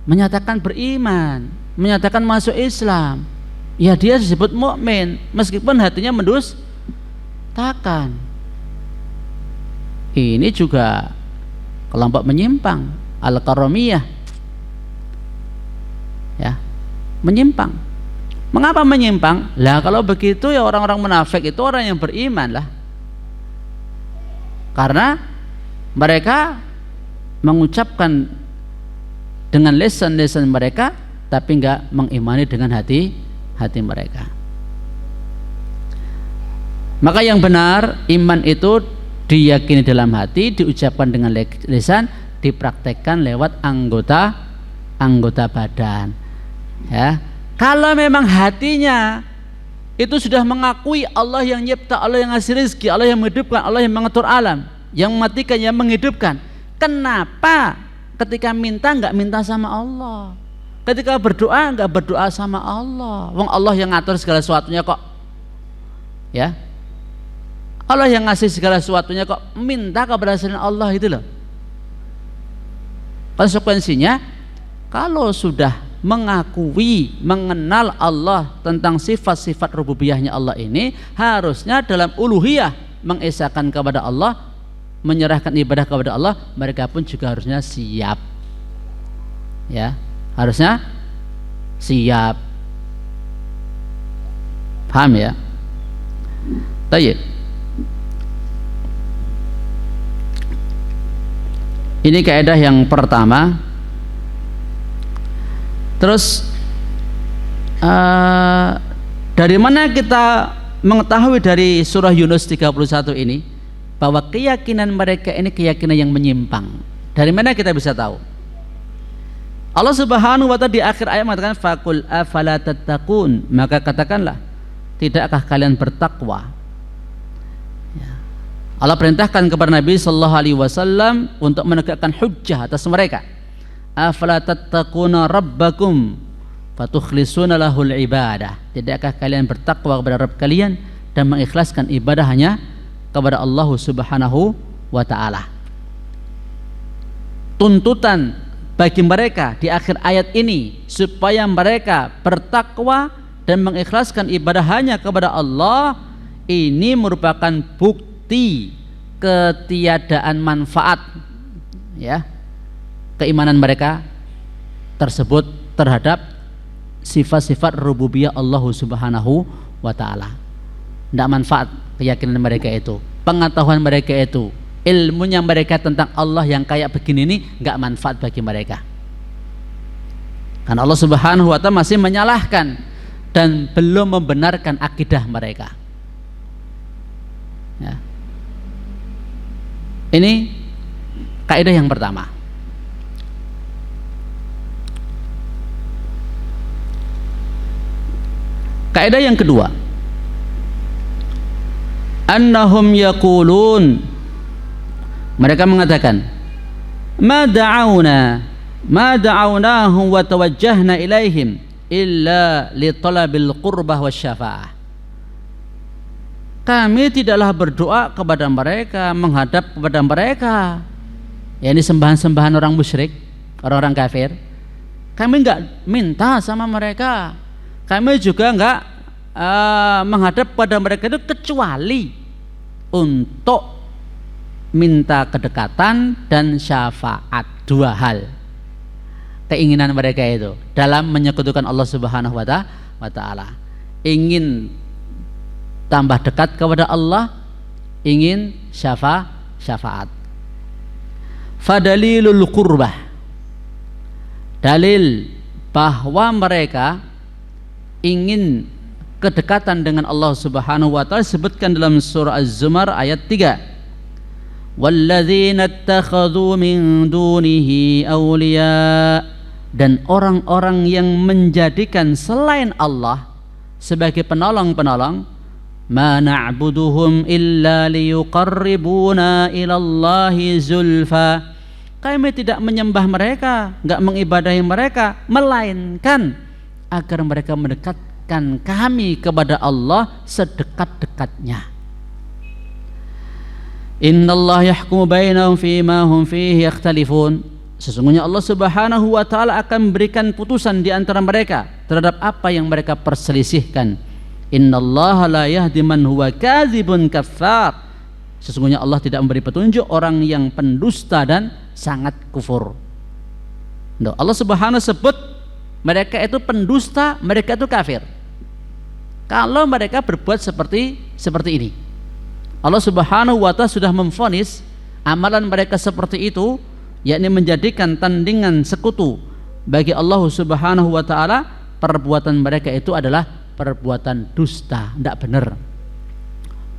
menyatakan beriman, menyatakan masuk Islam, ya dia disebut mukmin meskipun hatinya mendustakan. Ini juga kelompok menyimpang, al-karamiyah, ya, menyimpang. Mengapa menyimpang? Lah kalau begitu ya orang-orang munafik itu orang yang beriman lah, karena mereka mengucapkan dengan lisan-lisan mereka tapi enggak mengimani dengan hati mereka. Maka yang benar, iman itu diyakini dalam hati, diucapkan dengan lisan, dipraktekkan lewat anggota badan. Ya, kalau memang hatinya itu sudah mengakui Allah yang nyipta, Allah yang ngasih rezeki, Allah yang menghidupkan, Allah yang mengatur alam, yang mematikan, yang menghidupkan, kenapa ketika minta enggak minta sama Allah? Ketika berdoa enggak berdoa sama Allah? Wong Allah yang ngatur segala sesuatunya kok. Ya, Allah yang ngasih segala sesuatunya kok minta kepada selain Allah itu loh. Konsekuensinya kalau sudah mengakui, mengenal Allah tentang sifat-sifat rububiyahnya Allah ini, harusnya dalam uluhiyah mengesahkan kepada Allah, menyerahkan ibadah kepada Allah, mereka pun juga harusnya siap. Ya, harusnya siap. Paham ya? Baik. Ini kaidah yang pertama. Terus dari mana kita mengetahui dari surah Yunus 31 ini bahwa keyakinan mereka ini keyakinan yang menyimpang? Dari mana kita bisa tahu? Allah Subhanahu wa ta'ala di akhir ayat mengatakan faqul afala tattaqun, maka katakanlah, tidakkah kalian bertakwa? Ya. Allah perintahkan kepada Nabi sallallahu alaihi wasallam untuk menegakkan hujjah atas mereka. Afala tattaquna rabbakum fatukhlisuna lahul ibadah, tidakkah kalian bertakwa kepada Rabb kalian dan mengikhlaskan ibadah hanya kepada Allah Subhanahu wa ta'ala. Tuntutan bagi mereka di akhir ayat ini supaya mereka bertakwa dan mengikhlaskan ibadah hanya kepada Allah, ini merupakan bukti ketiadaan manfaat, ya, keimanan mereka tersebut terhadap sifat-sifat rububiyah Allah Subhanahu wa ta'ala. Tidak manfaat keyakinan mereka itu, pengetahuan mereka itu, ilmunya mereka tentang Allah yang kayak begini ini nggak manfaat bagi mereka, karena Allah Subhanahu wa ta'ala masih menyalahkan dan belum membenarkan akidah mereka. Ya. Ini kaidah yang pertama. Kaidah yang kedua, annahum yaqulun, mereka mengatakan ma da'awnahum wa tawajjahna ilaihim illa li talabil qurbah wasyafa'ah. Kami tidaklah berdoa kepada mereka, menghadap kepada mereka, ya, ini sembahan-sembahan orang musyrik, orang-orang kafir. Kami enggak minta sama mereka, kami juga enggak menghadap pada mereka itu kecuali untuk minta kedekatan dan syafaat. Dua hal keinginan mereka itu dalam menyekutukan Allah Subhanahu wa ta'ala. Ingin tambah dekat kepada Allah, ingin syafaat. Fadalilul qurbah, dalil bahwa mereka ingin kedekatan dengan Allah Subhanahu wa ta'ala disebutkan dalam surah Az-Zumar ayat 3. Walladzina ittakhadhu min dunihi awliya, dan orang-orang yang menjadikan selain Allah sebagai penolong-penolong, ma na'buduhum illa liyuqarribuna ilallahi zulfa, kami tidak menyembah mereka, enggak mengibadahi mereka, melainkan agar mereka mendekat mendekatkan kami kepada Allah sedekat-dekatnya. Innallaha yahkumu bainahum fima hum fihi yakhtalifun. Sesungguhnya Allah Subhanahu wa taala akan memberikan putusan di antara mereka terhadap apa yang mereka perselisihkan. Innallaha la yahdi man huwa kadzibun kafar. Sesungguhnya Allah tidak memberi petunjuk orang yang pendusta dan sangat kufur. Allah Subhanahu sebut mereka itu pendusta, mereka itu kafir kalau mereka berbuat seperti ini. Allah Subhanahu wa ta'ala sudah memvonis amalan mereka seperti itu, yakni menjadikan tandingan sekutu bagi Allah Subhanahu wa ta'ala. Perbuatan mereka itu adalah perbuatan dusta, tidak benar,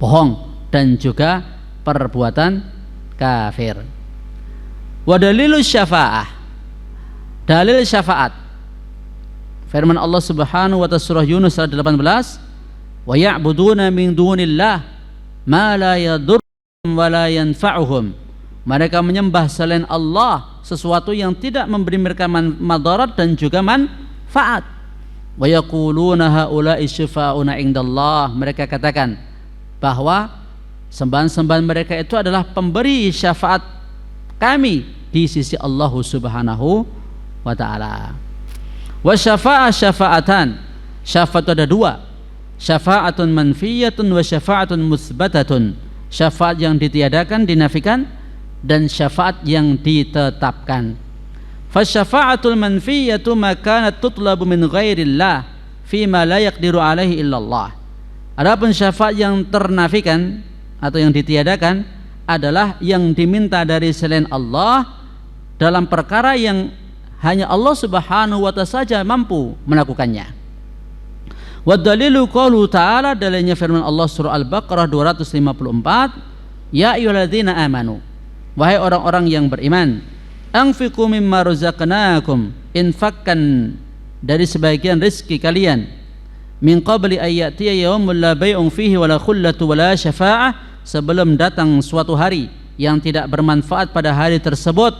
bohong, dan juga perbuatan kafir. Wa dalilu syafa'ah, dalil syafaat, firman Allah Subhanahu wa ta'ala surah Yunus ayat 18, wa ya'buduna min dunillah ma la yadurruhum wa la yanfa'uhum. Mereka menyembah selain Allah sesuatu yang tidak memberi mereka madarat dan juga manfaat. Wa yaquluna haula'i syufa'una indallah. Mereka katakan bahwa sembahan-sembahan mereka itu adalah pemberi syafaat kami di sisi Allah Subhanahu wa ta'ala. Wa syafa'ah syafa'atan. Syafaat ada dua, syafa'atun manfiyatun wa syafa'atun musbatatun. Syafaat yang ditiadakan, dinafikan, dan syafaat yang ditetapkan. Fasyafa'atul manfiyatu ma kanat tutlabu min ghairillah fima la yaqdiru alaihi illallah. Adapun syafaat yang ternafikan atau yang ditiadakan adalah yang diminta dari selain Allah dalam perkara yang hanya Allah Subhanahu wa ta'ala saja mampu melakukannya. Wa dalilu qaulu ta'ala, dalilnya firman Allah surah Al-Baqarah 254, ya ayyuhalladzina amanu, wahai orang-orang yang beriman, anfiqu mimma razaqnakum, infakkan dari sebagian rezeki kalian, min qabli ayyatiya yaumul la bai'un fihi wala khullatu wala syafa'ah, sebelum datang suatu hari yang tidak bermanfaat pada hari tersebut,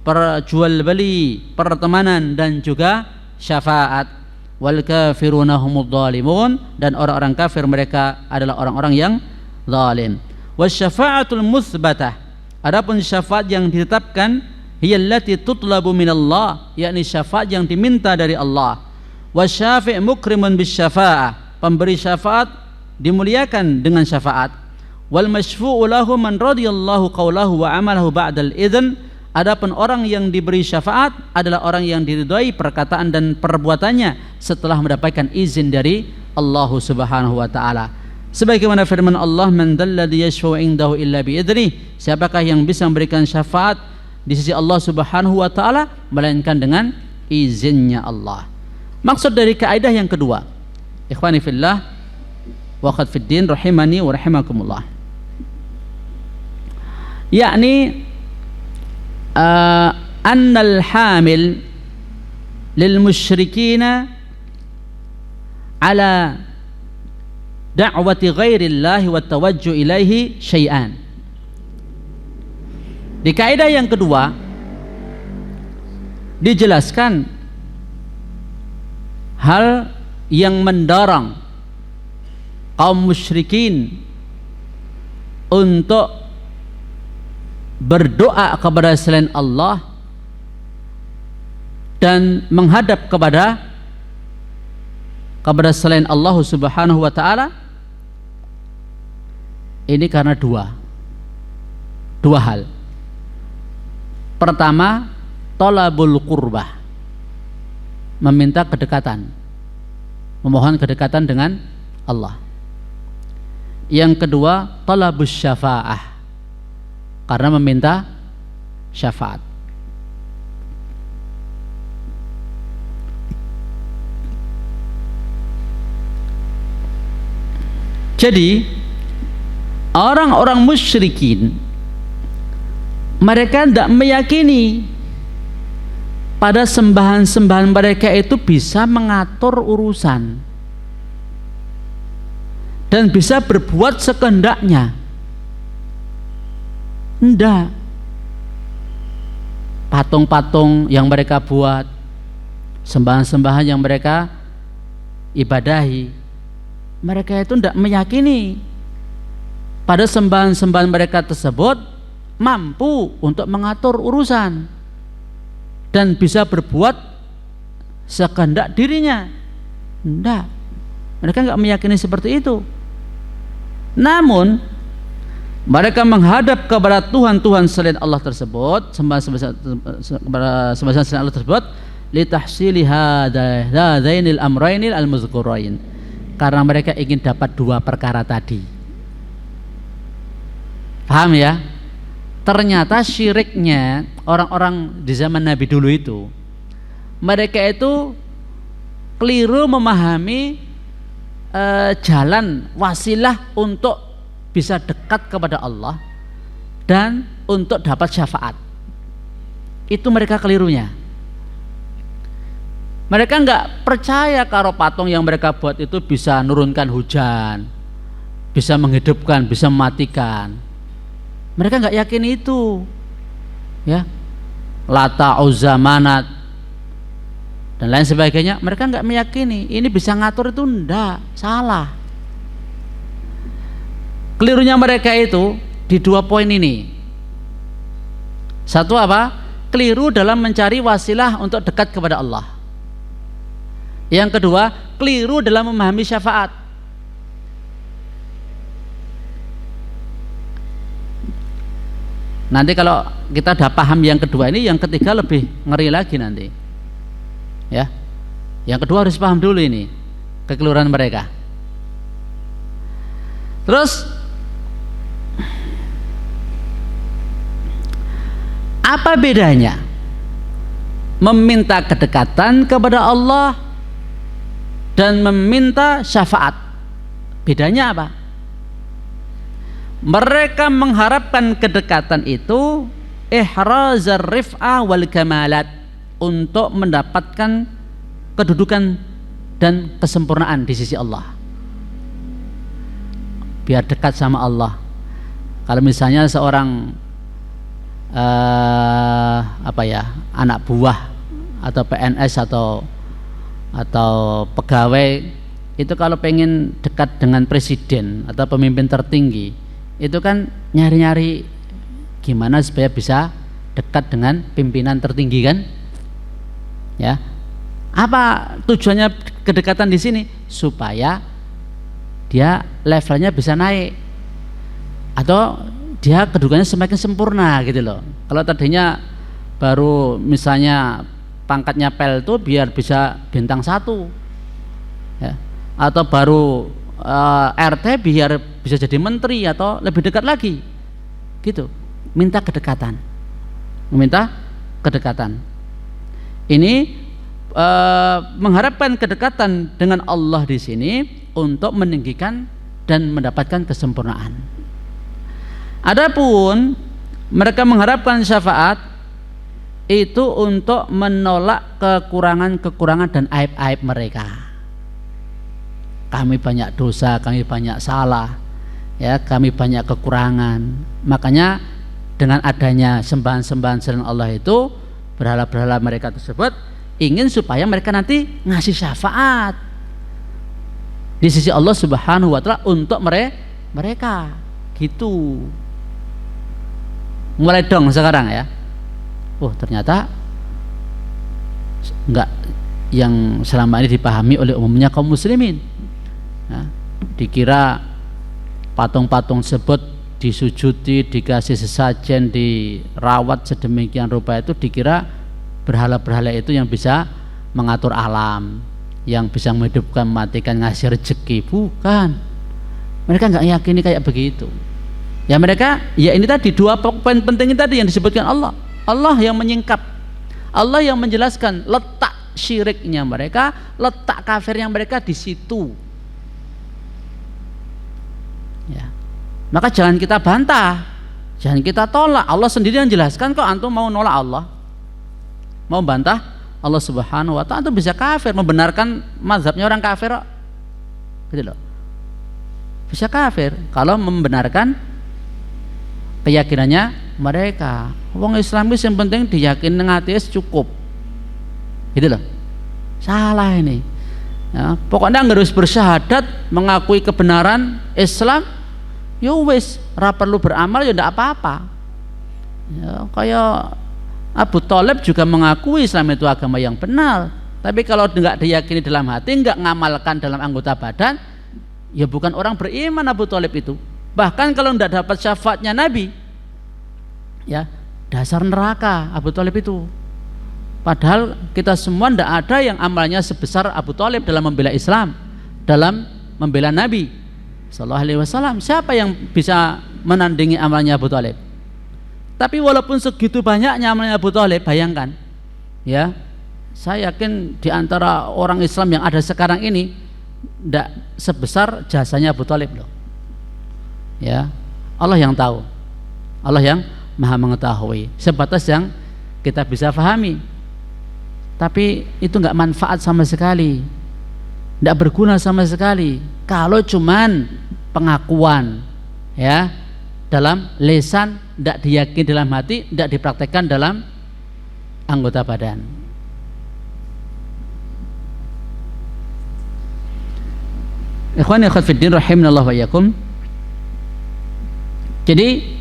perjual beli, pertemanan, dan juga syafaat. Wal kafiruna humudz zalimun, dan orang-orang kafir mereka adalah orang-orang yang zalim. Wasyafa'atul mutsbatah, adapun syafaat yang ditetapkan, hiyallati tutlabu minallah, yakni syafaat yang diminta dari Allah. Wasyafi' mukrimun bisyafa'ah, pemberi syafaat dimuliakan dengan syafaat. Wal masyfu'u lahu man radiyallahu qawlahu wa amalahu ba'dal idzn, adapun orang yang diberi syafaat adalah orang yang diridhai perkataan dan perbuatannya setelah mendapatkan izin dari Allah Subhanahu wa ta'ala. Sebagaimana firman Allah, man dzalladzi yashfa'u indahu illa bi'idznih, siapakah yang bisa memberikan syafaat di sisi Allah Subhanahu wa ta'ala melainkan dengan izinnya Allah. Maksud dari kaidah yang kedua, ikhwani fillah wa qad fid din rahimani wa rahimakumullah, yakni annal hamil lil musyrikina ala da'wati ghairillahi wa tawajjuh ilaihi syai'an. Di kaidah yang kedua dijelaskan hal yang mendorong kaum musyrikin untuk berdoa kepada selain Allah dan menghadap kepada selain Allah Subhanahu wa ta'ala. Ini karena dua hal. Pertama, talabul qurbah, meminta kedekatan, memohon kedekatan dengan Allah. Yang kedua, talabus syafa'ah, karena meminta syafaat. Jadi orang-orang musyrikin mereka tidak meyakini pada sembahan-sembahan mereka itu bisa mengatur urusan dan bisa berbuat sekehendaknya. Tidak. Patung-patung yang mereka buat, sembahan-sembahan yang mereka ibadahi. Mereka itu tidak meyakini pada sembahan-sembahan mereka tersebut mampu untuk mengatur urusan dan bisa berbuat sekehendak dirinya. Tidak, mereka nggak meyakini seperti itu. Namun mereka menghadap kepada Tuhan-Tuhan selain Allah tersebut, sembahan selain Allah tersebut, litahsili hadainil amrainil almuzkurain, karena mereka ingin dapat dua perkara tadi. Paham ya? Ternyata syiriknya orang-orang di zaman Nabi dulu itu, mereka itu keliru memahami jalan wasilah untuk bisa dekat kepada Allah dan untuk dapat syafaat. Itu mereka kelirunya. Mereka nggak percaya kalau patung yang mereka buat itu bisa nurunkan hujan, bisa menghidupkan, bisa mematikan. Mereka nggak yakin itu, ya. Lata, Uzza, Manat dan lain sebagainya, mereka nggak meyakini ini bisa ngatur. Itu ndak, salah. Kelirunya mereka itu di dua poin ini. Satu apa? Keliru dalam mencari wasilah untuk dekat kepada Allah. Yang kedua, keliru dalam memahami syafaat. Nanti kalau kita udah paham yang kedua ini, yang ketiga lebih ngeri lagi nanti. Ya. Yang kedua harus paham dulu ini kekeliruan mereka. Terus apa bedanya meminta kedekatan kepada Allah dan meminta syafaat? Bedanya apa? Mereka mengharapkan kedekatan itu ihrazar rif'ah wal kamalat, untuk mendapatkan kedudukan dan kesempurnaan di sisi Allah, biar dekat sama Allah. Kalau misalnya seorang anak buah atau PNS atau pegawai itu kalau pengen dekat dengan presiden atau pemimpin tertinggi, itu kan nyari-nyari gimana supaya bisa dekat dengan pimpinan tertinggi kan, ya. Apa tujuannya kedekatan di sini? Supaya dia levelnya bisa naik atau dia kedudukannya semakin sempurna gitu loh. Kalau tadinya baru misalnya pangkatnya pel itu biar bisa bintang 1, ya. Atau baru RT biar bisa jadi menteri atau lebih dekat lagi gitu. Minta kedekatan, meminta kedekatan ini mengharapkan kedekatan dengan Allah di sini untuk meninggikan dan mendapatkan kesempurnaan. Adapun mereka mengharapkan syafaat itu untuk menolak kekurangan-kekurangan dan aib-aib mereka. Kami banyak dosa, kami banyak salah, ya, kami banyak kekurangan. Makanya dengan adanya sembahan-sembahan selain Allah itu, berhala-berhala mereka tersebut ingin supaya mereka nanti ngasih syafaat di sisi Allah Subhanahu wa Ta'ala untuk mereka gitu. Mulai dong sekarang ya. Oh, ternyata enggak yang selama ini dipahami oleh umumnya kaum muslimin. Nah, dikira patung-patung tersebut disujudi, dikasih sesajen, dirawat sedemikian rupa, itu dikira berhala-berhala itu yang bisa mengatur alam, yang bisa menghidupkan, mematikan, ngasih rezeki. Bukan. Mereka nggak yakini kayak begitu. Ya mereka, ya ini tadi dua poin penting tadi yang disebutkan Allah. Allah yang menyingkap, Allah yang menjelaskan letak syiriknya mereka, letak kafirnya mereka di situ. Ya. Maka jangan kita bantah, jangan kita tolak. Allah sendiri yang jelaskan kok. Antum mau nolak Allah, mau bantah Allah Subhanahu wa Ta'ala, itu bisa kafir, membenarkan mazhabnya orang kafir gitu loh. Bisa kafir kalau membenarkan keyakinannya mereka. Wong Islamis yang penting diyakini dengan ateis cukup gitu loh. Salah ini. Ya, pokoknya nggak harus bersyahadat mengakui kebenaran Islam, ya wis, ora perlu beramal ya ndak apa-apa. Ya, kayak Abu Thalib juga mengakui Islam itu agama yang benar, tapi kalau nggak diyakini dalam hati, nggak ngamalkan dalam anggota badan, ya bukan orang beriman Abu Thalib itu. Bahkan kalau nggak dapat syafaatnya Nabi, ya dasar neraka Abu Thalib itu. Padahal kita semua tidak ada yang amalnya sebesar Abu Thalib dalam membela Islam, dalam membela Nabi Sallallahu Alaihi Wasallam. Siapa yang bisa menandingi amalnya Abu Thalib? Tapi walaupun segitu banyaknya amalnya Abu Thalib, bayangkan, ya, saya yakin di antara orang Islam yang ada sekarang ini tidak sebesar jasanya Abu Thalib loh. Ya, Allah yang tahu, Allah yang Maha mengetahui, sebatas yang kita bisa pahami. Tapi itu nggak manfaat sama sekali, nggak berguna sama sekali kalau cuman pengakuan, ya, dalam lisan, nggak diyakini dalam hati, nggak dipraktekkan dalam anggota badan. Ikhwan akhwat fiddin rahimanallah wa iyyakum. Jadi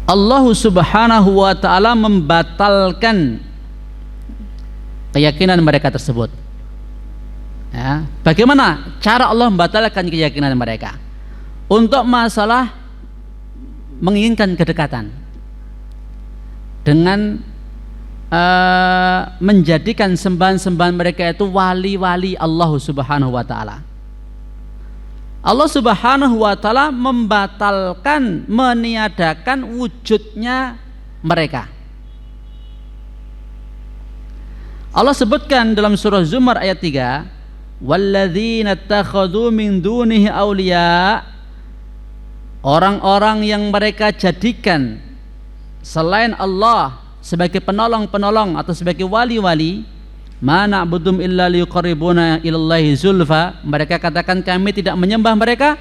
Allah Subhanahu wa taala membatalkan keyakinan mereka tersebut. Ya, bagaimana cara Allah membatalkan keyakinan mereka? Untuk masalah menginginkan kedekatan dengan menjadikan sembahan-sembahan mereka itu wali-wali Allah Subhanahu wa taala. Allah Subhanahu wa taala membatalkan, meniadakan wujudnya mereka. Allah sebutkan dalam surah Zumar ayat 3, walladzina takhadhu min dunihi awliya, orang-orang yang mereka jadikan selain Allah sebagai penolong-penolong atau sebagai wali-wali, ma na'budum illa liqarribuna ilallahi zulfa, mereka katakan kami tidak menyembah mereka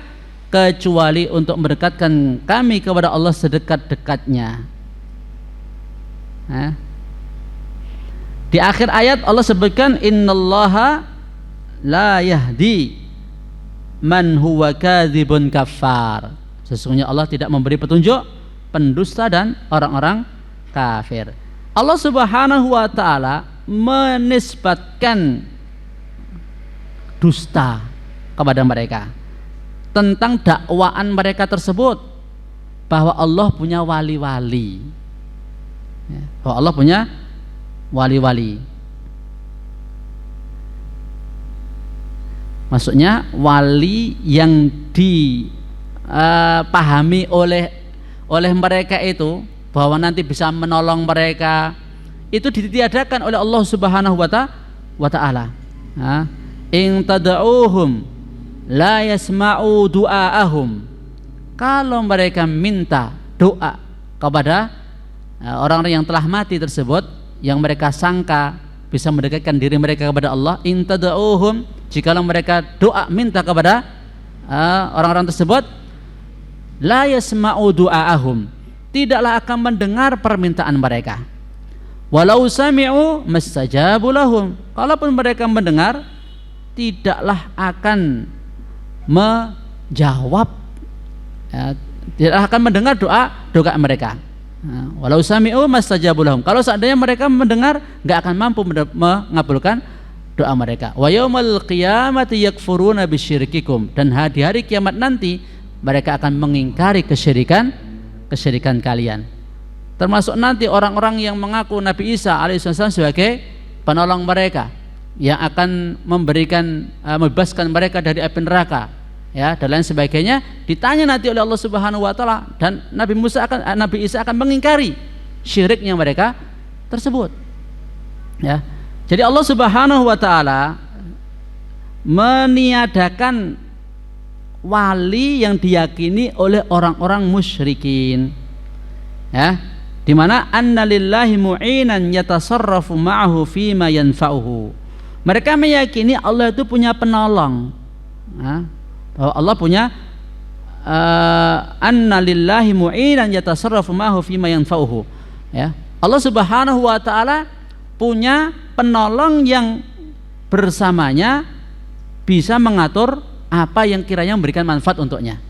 kecuali untuk mendekatkan kami kepada Allah sedekat-dekatnya. Di akhir ayat Allah sebutkan innallaha la yahdi man huwa kadzibun kafar, sesungguhnya Allah tidak memberi petunjuk pendusta dan orang-orang kafir. Allah Subhanahu wa taala menisbatkan dusta kepada mereka tentang dakwaan mereka tersebut, bahwa Allah punya wali-wali, bahwa Allah punya wali-wali. Maksudnya wali yang dipahami oleh mereka itu bahwa nanti bisa menolong mereka, itu ditiadakan oleh Allah Subhanahu wa taala. In tad'uuhum la yasma'u du'aahum, kalau mereka minta doa kepada orang-orang yang telah mati tersebut, yang mereka sangka bisa mendekatkan diri mereka kepada Allah, in tad'uuhum, jikalau mereka doa minta kepada orang-orang tersebut, la yasma'u du'aahum, tidaklah akan mendengar permintaan mereka. Walau sami'u mastajabu lahum, kalaupun mereka mendengar, tidaklah akan menjawab, tidak akan mendengar doa mereka. Walau sami'u mastajabu lahum, kalau seandainya mereka mendengar, nggak akan mampu mengabulkan doa mereka. Wa yaumal qiyamati yakfuruna bisyirkikum, dan di hari kiamat nanti mereka akan mengingkari kesyirikan kalian. Termasuk nanti orang-orang yang mengaku Nabi Isa alaihissalam sebagai penolong mereka, yang akan membebaskan mereka dari api neraka, ya, dan lain sebagainya, ditanya nanti oleh Allah Subhanahu wa taala, dan Nabi Isa akan mengingkari syiriknya mereka tersebut. Ya. Jadi Allah Subhanahu wa taala meniadakan wali yang diyakini oleh orang-orang musyrikin, ya, di mana annalillahi mu'inan yatasarrafu ma'ahu fima yanfa'uhu, mereka meyakini Allah itu punya penolong, bahwa Allah punya annalillahi mu'inan yatasarrafu ma'ahu fima yanfa'uhu, ya, Allah Subhanahu wa taala punya penolong yang bersamanya bisa mengatur apa yang kiranya memberikan manfaat untuknya.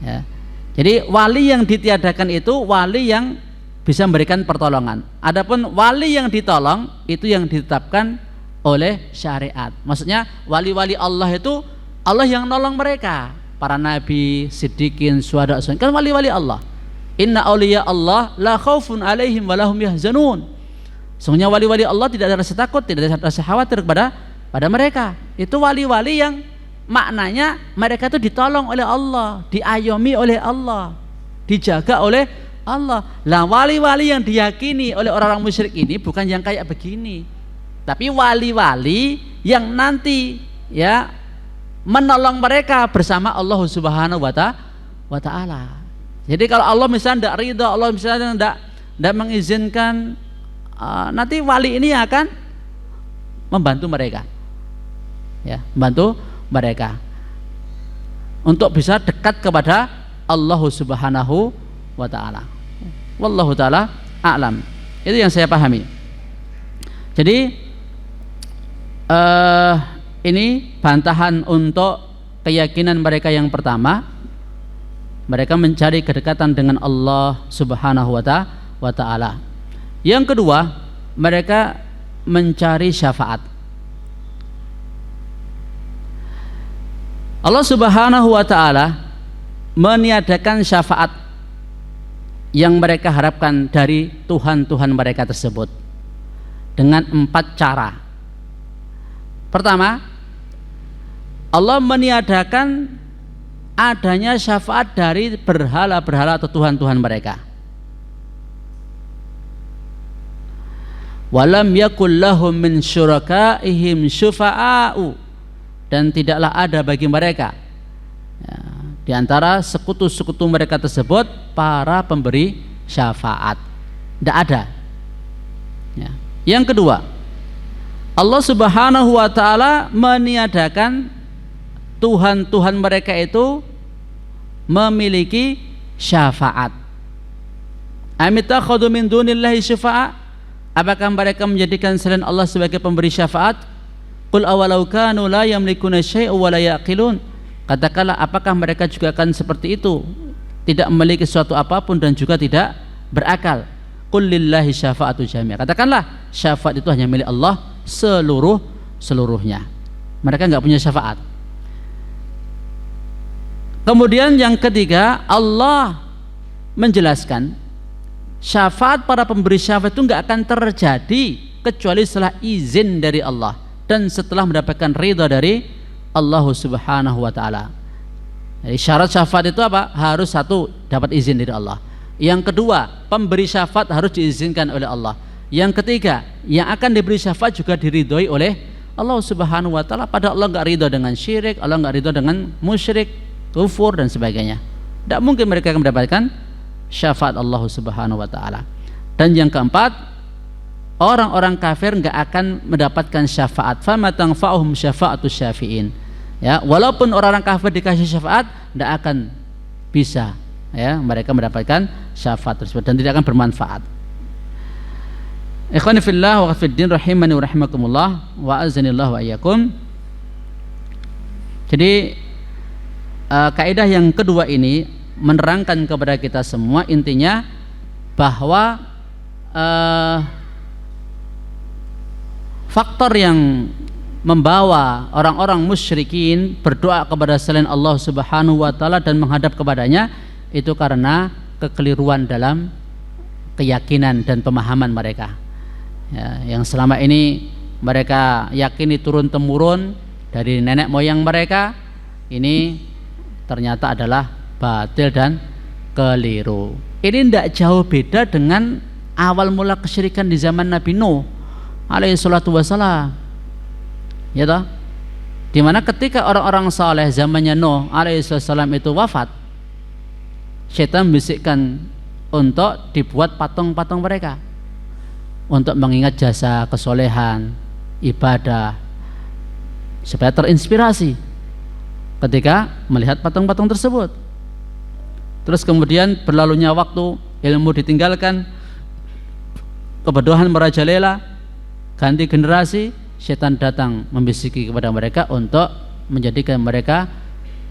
Ya. Jadi wali yang ditiadakan itu wali yang bisa memberikan pertolongan. Adapun wali yang ditolong itu yang ditetapkan oleh syariat. Maksudnya wali-wali Allah itu Allah yang nolong mereka. Para nabi, siddiqin, syuhada, kan wali-wali Allah. Inna awliya Allah la khaufun alaihim wa lahum yahzanun. Sesungguhnya wali-wali Allah tidak ada rasa takut, tidak ada rasa khawatir pada mereka. Itu wali-wali yang maknanya mereka itu ditolong oleh Allah, diayomi oleh Allah, dijaga oleh Allah. Lah wali-wali yang diyakini oleh orang-orang musyrik ini bukan yang kayak begini, tapi wali-wali yang nanti ya menolong mereka bersama Allah Subhanahu wa Ta'ala. Jadi kalau Allah misalnya tidak ridha, Allah misalnya tidak mengizinkan, nanti wali ini akan membantu mereka, ya, membantu mereka untuk bisa dekat kepada Allah Subhanahu wa Ta'ala. Wallahu ta'ala a'lam. Itu yang saya pahami. Jadi ini bantahan untuk keyakinan mereka yang pertama. Mereka mencari kedekatan dengan Allah Subhanahu wa Ta'ala. Yang kedua, mereka mencari syafaat. Allah Subhanahu wa Ta'ala meniadakan syafaat yang mereka harapkan dari Tuhan-Tuhan mereka tersebut dengan 4 cara. Pertama, Allah meniadakan adanya syafaat dari berhala-berhala atau Tuhan-Tuhan mereka. Walam yakul lahum min syurakaihim syufa'a'u, dan tidaklah ada bagi mereka ya, di antara sekutu-sekutu mereka tersebut para pemberi syafaat. Tidak ada ya. Yang kedua, Allah Subhanahu wa Ta'ala meniadakan Tuhan-Tuhan mereka itu memiliki syafaat. Amittakhadhu min dunillahi syufa'a, apakah mereka menjadikan selain Allah sebagai pemberi syafaat? Qul awalau kanu la yamlikuna syai'an wa la yaqilun, katakanlah apakah mereka juga akan seperti itu, tidak memiliki sesuatu apapun dan juga tidak berakal. Qul lillahi syafa'atu jami'ah, katakanlah syafaat itu hanya milik Allah seluruhnya. Mereka enggak punya syafaat. Kemudian yang ketiga, Allah menjelaskan syafaat para pemberi syafaat itu enggak akan terjadi kecuali setelah izin dari Allah dan setelah mendapatkan ridha dari Allah Subhanahu wa Ta'ala. Jadi syarat syafaat itu apa? Harus satu, dapat izin dari Allah. Yang kedua, pemberi syafaat harus diizinkan oleh Allah. Yang ketiga, yang akan diberi syafaat juga diridhoi oleh Allah Subhanahu wa Ta'ala. Padahal Allah enggak ridha dengan syirik, Allah enggak ridha dengan musyrik, kufur dan sebagainya. Tidak mungkin mereka akan mendapatkan syafaat Allah Subhanahu wa Ta'ala. Dan yang keempat, orang-orang kafir enggak akan mendapatkan syafaat. Fama tanfa'uhum syafa'atus syafi'in. Ya, walaupun orang-orang kafir dikasih syafaat, tidak akan bisa ya mereka mendapatkan syafaat tersebut dan tidak akan bermanfaat. Ikhwani fillah wa fiddin rahimani wa rahimakumullah wa azanillahu wa iyyakum. Jadi kaidah yang kedua ini menerangkan kepada kita semua intinya bahwa faktor yang membawa orang-orang musyrikin berdoa kepada selain Allah Subhanahu wa Ta'ala dan menghadap kepadanya itu karena kekeliruan dalam keyakinan dan pemahaman mereka ya, yang selama ini mereka yakini turun-temurun dari nenek moyang mereka, ini ternyata adalah batil dan keliru. Ini tidak jauh beda dengan awal mula kesyirikan di zaman Nabi Nuh alaihi salatu wassalam, ya toh, dimana ketika orang-orang saleh zamannya Nuh alaihi salam itu wafat, syaitan membisikkan untuk dibuat patung-patung mereka untuk mengingat jasa kesolehan, ibadah, supaya terinspirasi ketika melihat patung-patung tersebut. Terus kemudian berlalunya waktu, ilmu ditinggalkan, kebodohan merajalela, ganti generasi, setan datang membisiki kepada mereka untuk menjadikan mereka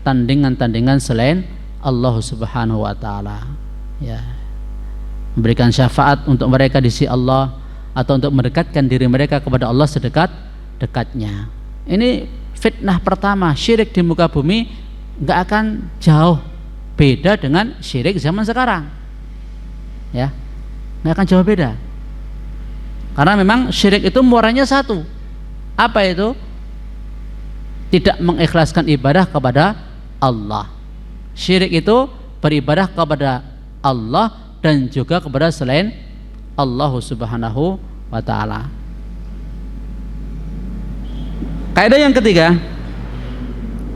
tandingan-tandingan selain Allah Subhanahu wa taala. Ya. Memberikan syafaat untuk mereka di sisi Allah atau untuk mendekatkan diri mereka kepada Allah sedekat-dekatnya. Ini fitnah pertama, syirik di muka bumi enggak akan jauh beda dengan syirik zaman sekarang. Ya. Enggak akan jauh beda. Karena memang syirik itu muaranya satu. Apa itu? Tidak mengikhlaskan ibadah kepada Allah. Syirik itu beribadah kepada Allah dan juga kepada selain Allah Subhanahu wa taala. Kaidah yang ketiga,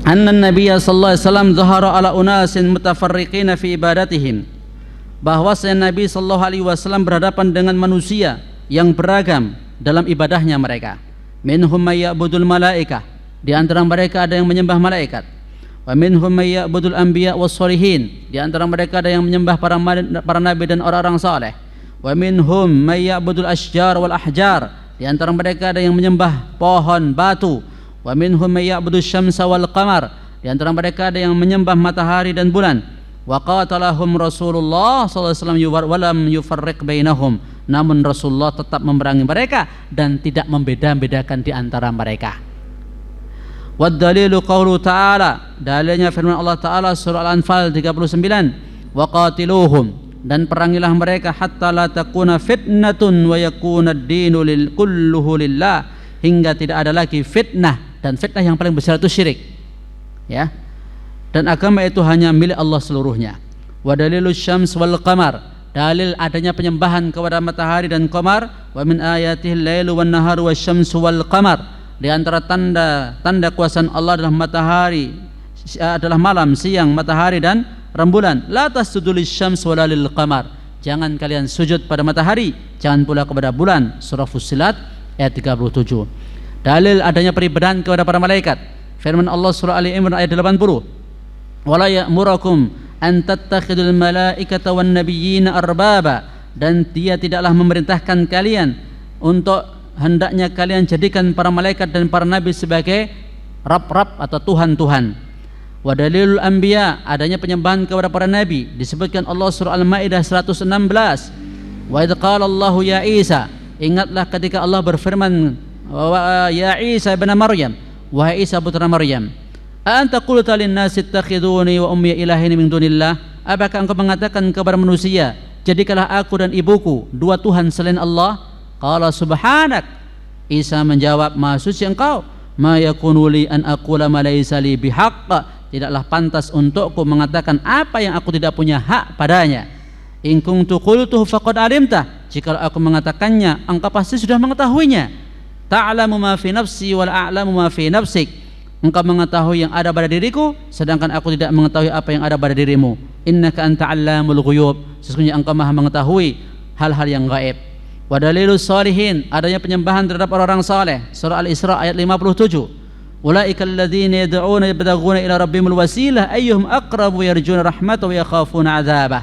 anna Nabiy sallallahu alaihi wasallam zahara ala unasin mutafarriqin fi ibadatihim. Bahwa Nabi sallallahu alaihi wasallam berhadapan dengan manusia yang beragam dalam ibadahnya mereka. Minhum may ya'budul malaikah, di antara mereka ada yang menyembah malaikat. Wa minhum may ya'budul anbiya was sholihin, di antara mereka ada yang menyembah para nabi dan orang-orang saleh. Wa minhum may ya'budul asjar wal ahjar, di antara mereka ada yang menyembah pohon, batu. Wa minhum may ya'budus syamsa wal qamar, di antara mereka ada yang menyembah matahari dan bulan. Wa qatalahum Rasulullah sallallahu alaihi wasallam wa lam yufarriq bainahum, namun Rasulullah tetap memerangi mereka dan tidak membeda-bedakan di antara mereka. Wad dalilu qaulu ta'ala, dalilnya firman Allah Ta'ala surah Al-Anfal 39, wa qatiluhum, dan perangilah mereka hatta la takuna fitnatun wa yakuna ad-dinu kulluhu lillah, hingga tidak ada lagi fitnah, dan fitnah yang paling besar itu syirik, ya, dan agama itu hanya milik Allah seluruhnya. Wa dalilus syams wal qamar, dalil adanya penyembahan kepada matahari dan qamar. Wa min ayatihil lailu wan naharu wasyamsu wal qamar, di antara tanda kuasaan Allah adalah matahari, adalah malam, siang, matahari dan rembulan. La tasjudu lisyams wala lil qamar, jangan kalian sujud pada matahari, jangan pula kepada bulan. Surah Fussilat ayat 37. Dalil adanya peribadahan kepada para malaikat, firman Allah surah Ali Imran ayat 80, wala ya'murakum an tattakhidul malaikata wan nabiyyina arbaba, dan dia tidaklah memerintahkan kalian untuk hendaknya kalian jadikan para malaikat dan para nabi sebagai rab-rab atau tuhan-tuhan. Wa dalilul anbiya, adanya penyembahan kepada para nabi, disebutkan Allah surah Al-Maidah 116. Wa idz qala Allah ya Isa, ingatlah ketika Allah berfirman, ya Isa ibn Maryam, wahai Isa putra Maryam, anta qulta lin-nasi ittakhiduni wa ummi ilahin min dunillah, apakah engkau mengatakan kepada manusia, jadikanlah aku dan ibuku dua tuhan selain Allah? Qala subhanak, Isa menjawab, maha suci engkau, ma yakunu li an aqula ma laysa li bihaqq, tidaklah pantas untukku mengatakan apa yang aku tidak punya hak padanya. In kuntu qultuhu faqad alimta, jika aku mengatakannya engkau pasti sudah mengetahuinya. Ta'lamu ma fi nafsi wal a'lamu ma fi nafsik, engkau mengetahui yang ada pada diriku sedangkan aku tidak mengetahui apa yang ada pada dirimu. Innaka anta 'allamul ghuyub, sesungguhnya engkau maha mengetahui hal-hal yang gaib. Wa dalilus sholihin, adanya penyembahan terhadap orang-orang saleh. Surah Al-Isra ayat 57. Ulaika alladzina yad'una yabtaghuna ila rabbihimul wasilah ayyuhum aqrabu yarjuna rahmatahu wa yakhafuna 'adzabah.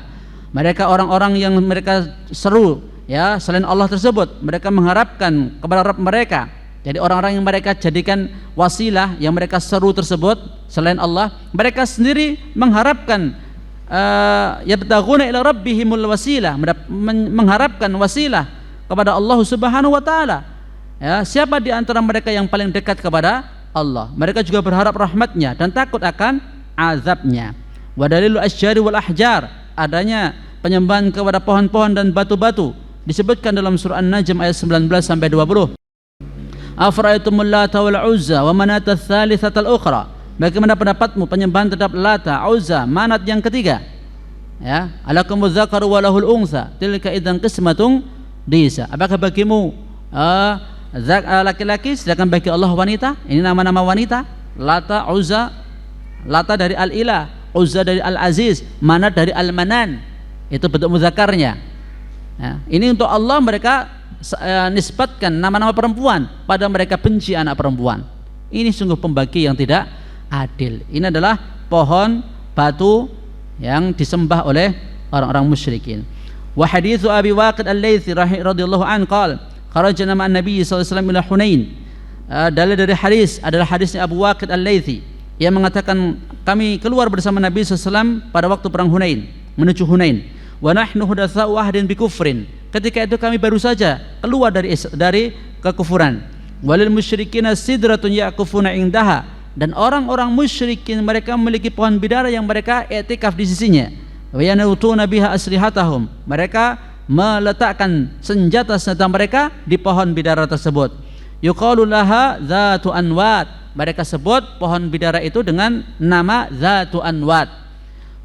Mereka orang-orang yang mereka seru, ya, selain Allah tersebut, mereka mengharapkan kepada Rabb mereka. Jadi orang-orang yang mereka jadikan wasilah, yang mereka seru tersebut selain Allah, mereka sendiri mengharapkan yabtaghuna ila rabbihimul wasilah, mengharapkan wasilah kepada Allah Subhanahu wa taala. Ya, siapa di antara mereka yang paling dekat kepada Allah? Mereka juga berharap rahmatnya dan takut akan azabnya. Wa dalilul asyjari wal ahjar, adanya penyembahan kepada pohon-pohon dan batu-batu, disebutkan dalam surah An-Najm ayat 19 sampai 20. Afara'aytumul Lata wal Uzza wa Manat ats-tsalitsatal ukhra, bagaimana pendapatmu penyembahan terhadap Lata, Uzza, Manat yang ketiga? Ya, alakumuz dzakaru wa lahul untha, tilka idzan qismatun disa, apakah bagimu laki-laki sedangkan bagi Allah wanita? Ini nama-nama wanita. Lata, Uzza, Lata dari Al-Ilah, Uzza dari Al-Aziz, Manat dari Al-Manan, itu bentuk muzakarnya. Ya, ini untuk Allah mereka nisbatkan nama-nama perempuan, pada mereka benci anak perempuan. Ini sungguh pembagi yang tidak adil. Ini adalah pohon, batu yang disembah oleh orang-orang musyrikin. Wa haditsu Abi Waqid Al-Laitsi radhiyallahu anhu qala kharajna ma'an Nabi sallallahu alaihi wasallam ila Hunain. Dalil dari hadis adalah hadisnya Abu Waqid Al-Laitsi. yang mengatakan kami keluar bersama Nabi SAW pada waktu perang Hunain, menuju Hunain. Wa nahnu hudatsa'u ahdin bikufrin. Ketika itu kami baru saja keluar dari kekufuran. Walil musyrikina sidratun yaqufuna indaha. Dan orang-orang musyrikin mereka memiliki pohon bidara yang mereka i'tikaf di sisinya. Wa yanutuna biha aslihatahum. Mereka meletakkan senjata-senjata mereka di pohon bidara tersebut. Yuqalu laha dzatu anwat. Mereka sebut pohon bidara itu dengan nama Dzatu Anwat.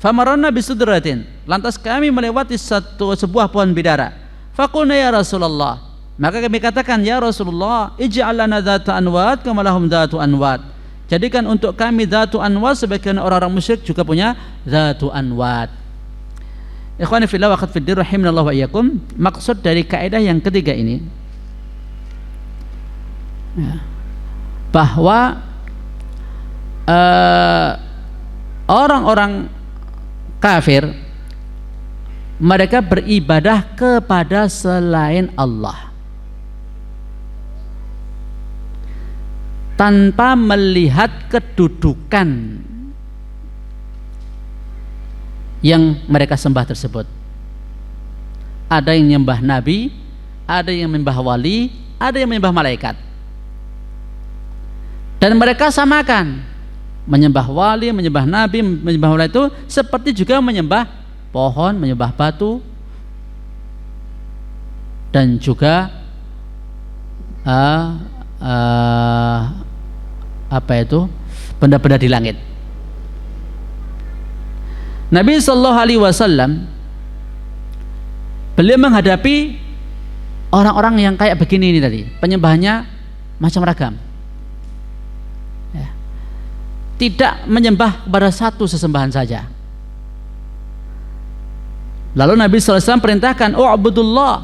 Famarranna bisudratin. Lantas kami melewati sebuah pohon bidara. Faqulna ya Rasulullah. Maka kami katakan, ya Rasulullah, ij'al lana Dzata Anwat kama lahum Dzatu Anwat. Jadikan untuk kami Dzatu Anwat sebagian orang-orang musyrik juga punya Dzatu Anwat. Ikhwani fillah wa akhwati fiddin rahimanallahu wa iyyakum. Maksud dari kaidah yang ketiga ini, ya, bahwa orang-orang kafir mereka beribadah kepada selain Allah tanpa melihat kedudukan yang mereka sembah tersebut. Ada yang menyembah nabi, ada yang menyembah wali, ada yang menyembah malaikat. Dan mereka samakan menyembah wali, menyembah nabi, menyembah wali itu seperti juga menyembah pohon, menyembah batu, dan juga benda-benda di langit. Nabi sallallahu alaihi wasallam beliau menghadapi orang-orang yang kayak begini ini tadi, penyembahnya macam ragam. Ya. Tidak menyembah kepada satu sesembahan saja. Lalu Nabi sallallahu alaihi wasallam perintahkan, "U'budullah."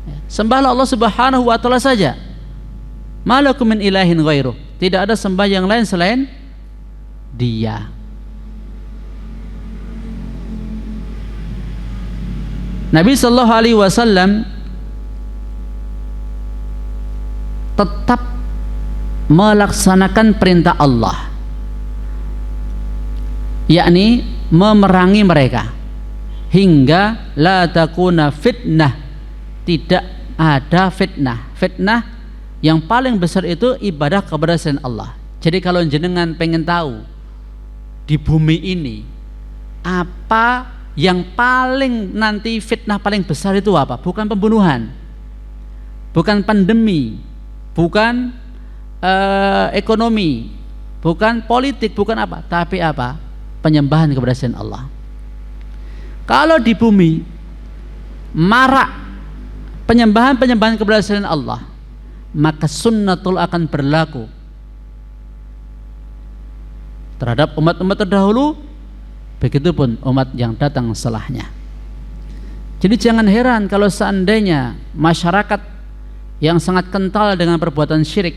Ya. Sembahlah Allah Subhanahu wa taala saja. Malakum min ilahin ghairuh. Tidak ada sembah yang lain selain Dia. Nabi sallallahu alaihi wasallam tetap melaksanakan perintah Allah, yakni memerangi mereka hingga la takuna fitnah, tidak ada fitnah. Fitnah yang paling besar itu ibadah kepada selain Allah. Jadi kalau jenengan pengen tahu di bumi ini apa yang paling nanti fitnah paling besar itu apa? Bukan pembunuhan, bukan pandemi, bukan ekonomi, bukan politik, bukan apa, tapi apa? Penyembahan kepada selain Allah. Kalau di bumi marak penyembahan kepada selain Allah, maka sunnatul akan berlaku terhadap umat-umat terdahulu, begitupun umat yang datang setelahnya. Jadi jangan heran kalau seandainya masyarakat yang sangat kental dengan perbuatan syirik,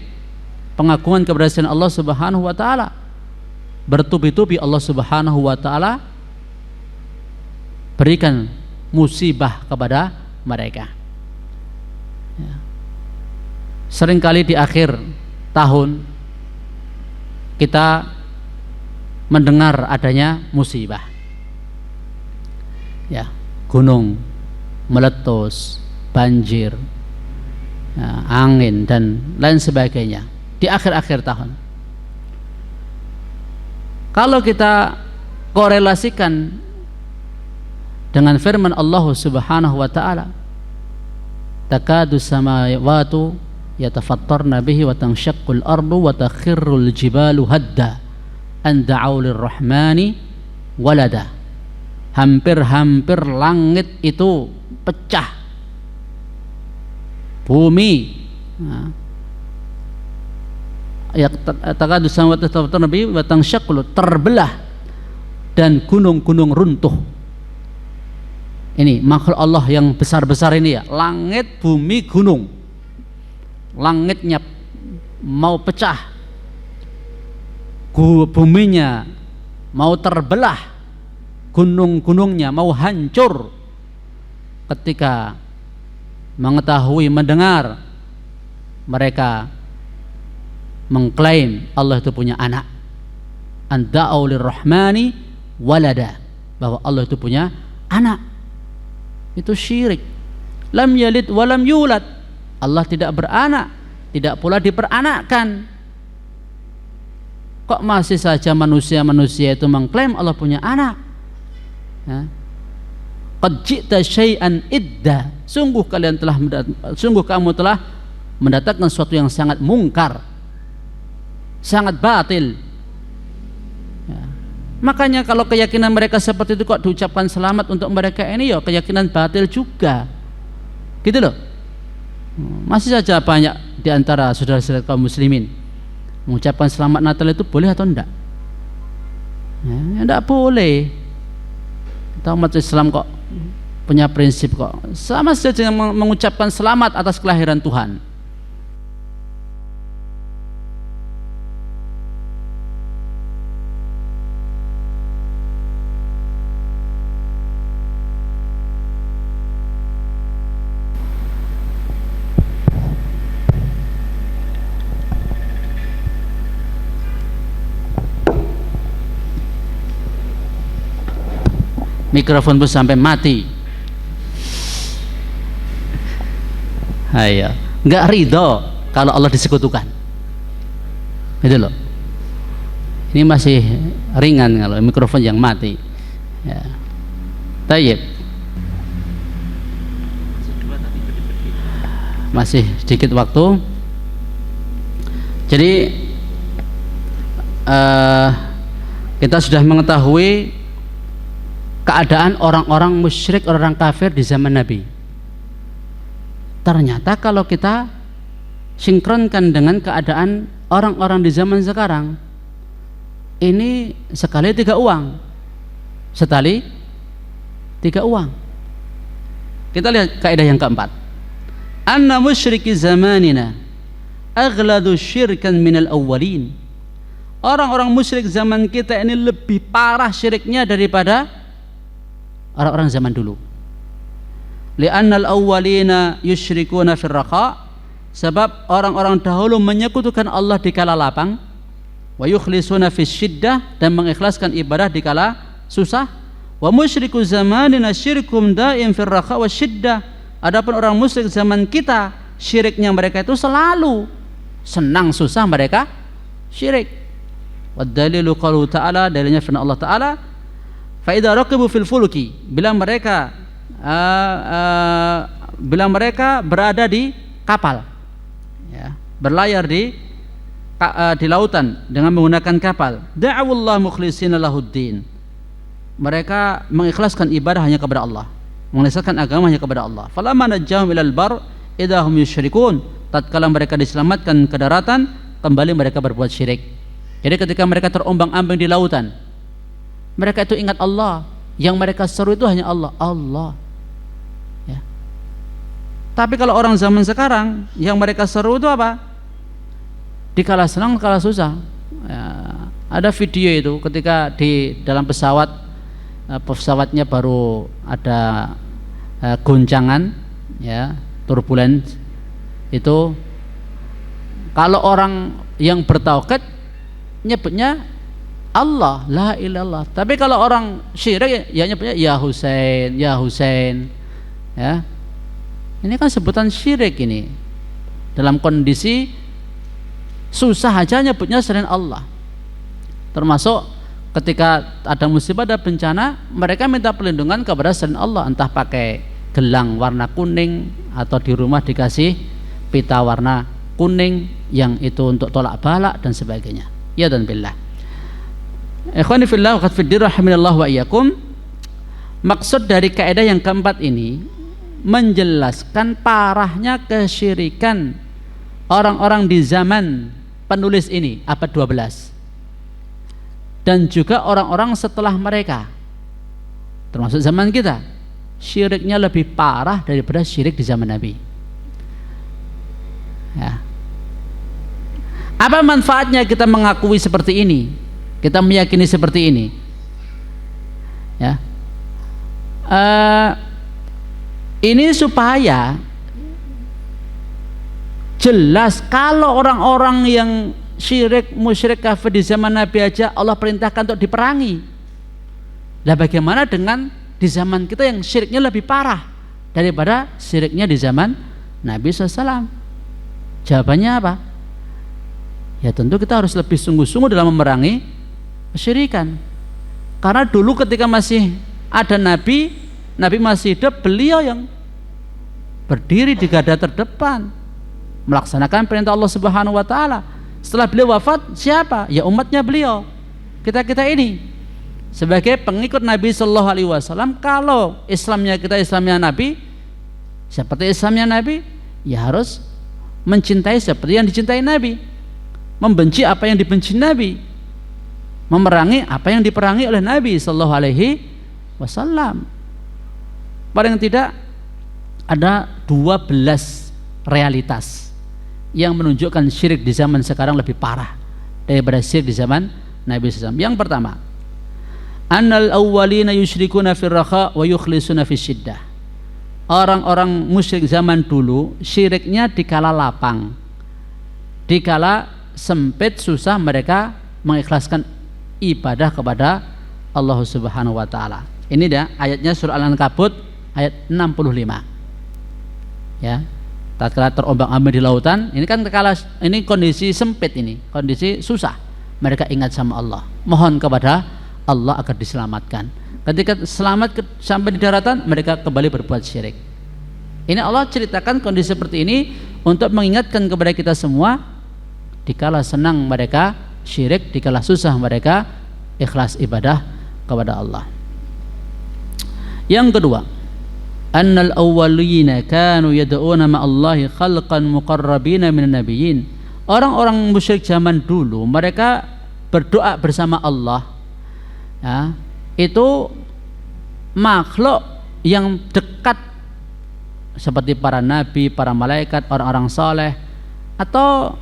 pengagungan kepada selain Allah Subhanahu wa taala, bertubi-tubi Allah Subhanahu wa taala berikan musibah kepada mereka. Ya. Seringkali di akhir tahun kita mendengar adanya musibah, ya, gunung meletus, banjir, ya, angin dan lain sebagainya di akhir-akhir tahun. Kalau kita korelasikan dengan firman Allah Subhanahu wa taala, takadu samawatu yatafattarna bihi wa tanshaqqul ardu wa takhirrul jibalu hadda an da'u lirrahmani walada. Hampir-hampir langit itu pecah, bumi ya takadu samawati yatafattarna bihi wa tanshaqqul terbelah, dan gunung-gunung runtuh. Ini makhluk Allah yang besar-besar ini ya, langit, bumi, gunung. Langitnya mau pecah, buminya mau terbelah, gunung-gunungnya mau hancur ketika mengetahui, mendengar mereka mengklaim Allah itu punya anak. an da'u lirrahmani walada, bahwa Allah itu punya anak. Itu syirik. Lam yalid wa lam yulad, Allah tidak beranak, tidak pula diperanakkan. Kok masih saja manusia-manusia itu mengklaim Allah punya anak? Qad ji'ta syai'an idda, sungguh kamu telah mendatangkan sesuatu yang sangat mungkar, sangat batil. Makanya kalau keyakinan mereka seperti itu kok diucapkan selamat untuk mereka ini, ya keyakinan batil juga, gitu loh. Masih saja banyak di antara saudara-saudara kaum muslimin mengucapkan selamat Natal itu boleh atau enggak? Enggak boleh. Kita umat Islam kok punya prinsip kok, sama saja yang mengucapkan selamat atas kelahiran Tuhan. Mikrofon pun sampai mati. Ayo, nggak ridho kalau Allah disekutukan. Itu loh. Ini masih ringan kalau mikrofon yang mati. Ya. Tayyib. Masih sedikit waktu. Jadi kita sudah mengetahui keadaan orang-orang musyrik, orang kafir di zaman Nabi. Ternyata kalau kita sinkronkan dengan keadaan orang-orang di zaman sekarang, ini sekali 3 uang, setali 3 uang. Kita lihat kaidah yang keempat. Anna musyriki zamanina aghladu syirkan minal awwalin. Orang-orang musyrik zaman kita ini lebih parah syiriknya daripada orang-orang zaman dulu. Li'annal awwalina yusyrikuna fir raqa, sebab orang-orang dahulu menyekutukan Allah di kala lapang, wa yukhlisuna fis syiddah, dan mengikhlaskan ibadah di kala susah. Wa musyriku zamanina syirkum daim fir raqa wa syiddah. Adapun orang musyrik zaman kita, syiriknya mereka itu selalu senang susah mereka syirik. Wa dalilu qaulu ta'ala, dalilnya firman Allah Ta'ala, fa idza raqibu fil fulki, bila mereka berada di kapal, ya, berlayar di lautan dengan menggunakan kapal, da'awullah mukhlishina lahuddin, mereka mengikhlaskan ibadah hanya kepada Allah, mengikhlaskan agama hanya kepada Allah. Falamma najjahum ilal bar idahum yusyrikun, tatkala mereka diselamatkan ke daratan, kembali mereka berbuat syirik. Jadi ketika mereka terombang-ambing di lautan, mereka itu ingat Allah, yang mereka seru itu hanya Allah, Allah. Ya. Tapi kalau orang zaman sekarang, yang mereka seru itu apa? Dikala senang, kala susah. Ya. Ada video itu ketika di dalam pesawat, pesawatnya baru ada goncangan, ya, turbulence. Itu kalau orang yang bertauhid nyebutnya Allah, la ilallah. Tapi kalau orang syirik ya nyebutnya ya Husain, ya Husain. Ya. Ini kan sebutan syirik ini. Dalam kondisi susah aja nyebutnya selain Allah. Termasuk ketika ada musibah, ada bencana, mereka minta perlindungan kepada selain Allah, entah pakai gelang warna kuning atau di rumah dikasih pita warna kuning yang itu untuk tolak balak dan sebagainya. Ya dan billah. Ikhwani fillah wa qadfiddin rahimanallah wa iyyakum. Maksud dari kaidah yang keempat ini menjelaskan parahnya kesyirikan orang-orang di zaman penulis ini, abad 12, dan juga orang-orang setelah mereka, termasuk zaman kita. Syiriknya lebih parah daripada syirik di zaman Nabi. Ya. Apa manfaatnya kita mengakui seperti ini, kita meyakini seperti ini? Ya. Ini supaya jelas kalau orang-orang yang syirik, musyrik, kafir di zaman Nabi aja Allah perintahkan untuk diperangi. Lah bagaimana dengan di zaman kita yang syiriknya lebih parah daripada syiriknya di zaman Nabi SAW? Jawabannya apa? Ya tentu kita harus lebih sungguh-sungguh dalam memerangi kesyirikan. Karena dulu ketika masih ada Nabi masih hidup, beliau yang berdiri di garda terdepan melaksanakan perintah Allah Subhanahu wa taala. Setelah beliau wafat, siapa? Ya umatnya beliau. Kita ini sebagai pengikut Nabi sallallahu alaihi wasallam, kalau Islamnya kita Islamnya Nabi, seperti Islamnya Nabi, ya harus mencintai seperti yang dicintai Nabi, membenci apa yang dibenci Nabi, memerangi apa yang diperangi oleh Nabi sallallahu alaihi wasallam. Paling tidak ada 12 realitas yang menunjukkan syirik di zaman sekarang lebih parah daripada syirik di zaman Nabi SAW. Yang pertama, annal awwalina yusyrikuna fir rakha wa yukhlisuna fis syiddah. Orang-orang musyrik zaman dulu syiriknya dikala lapang, dikala sempit susah mereka mengikhlaskan ibadah kepada Allah Subhanahu wa taala. Ini dia ayatnya surah Al-Ankabut ayat 65. Ya, tatkala terombang-ambing di lautan, ini kan ini kondisi sempit, ini kondisi susah, mereka ingat sama Allah, mohon kepada Allah agar diselamatkan. Ketika selamat sampai di daratan, mereka kembali berbuat syirik. Ini Allah ceritakan kondisi seperti ini untuk mengingatkan kepada kita semua, dikala senang mereka syirik, dikala susah mereka ikhlas ibadah kepada Allah. Yang kedua, annal awwalina kanu yad'una ma'allahi khalqan muqarrabina minan nabiyyin. Orang-orang musyrik zaman dulu mereka berdoa bersama Allah, ya, itu makhluk yang dekat seperti para nabi, para malaikat, orang-orang saleh, atau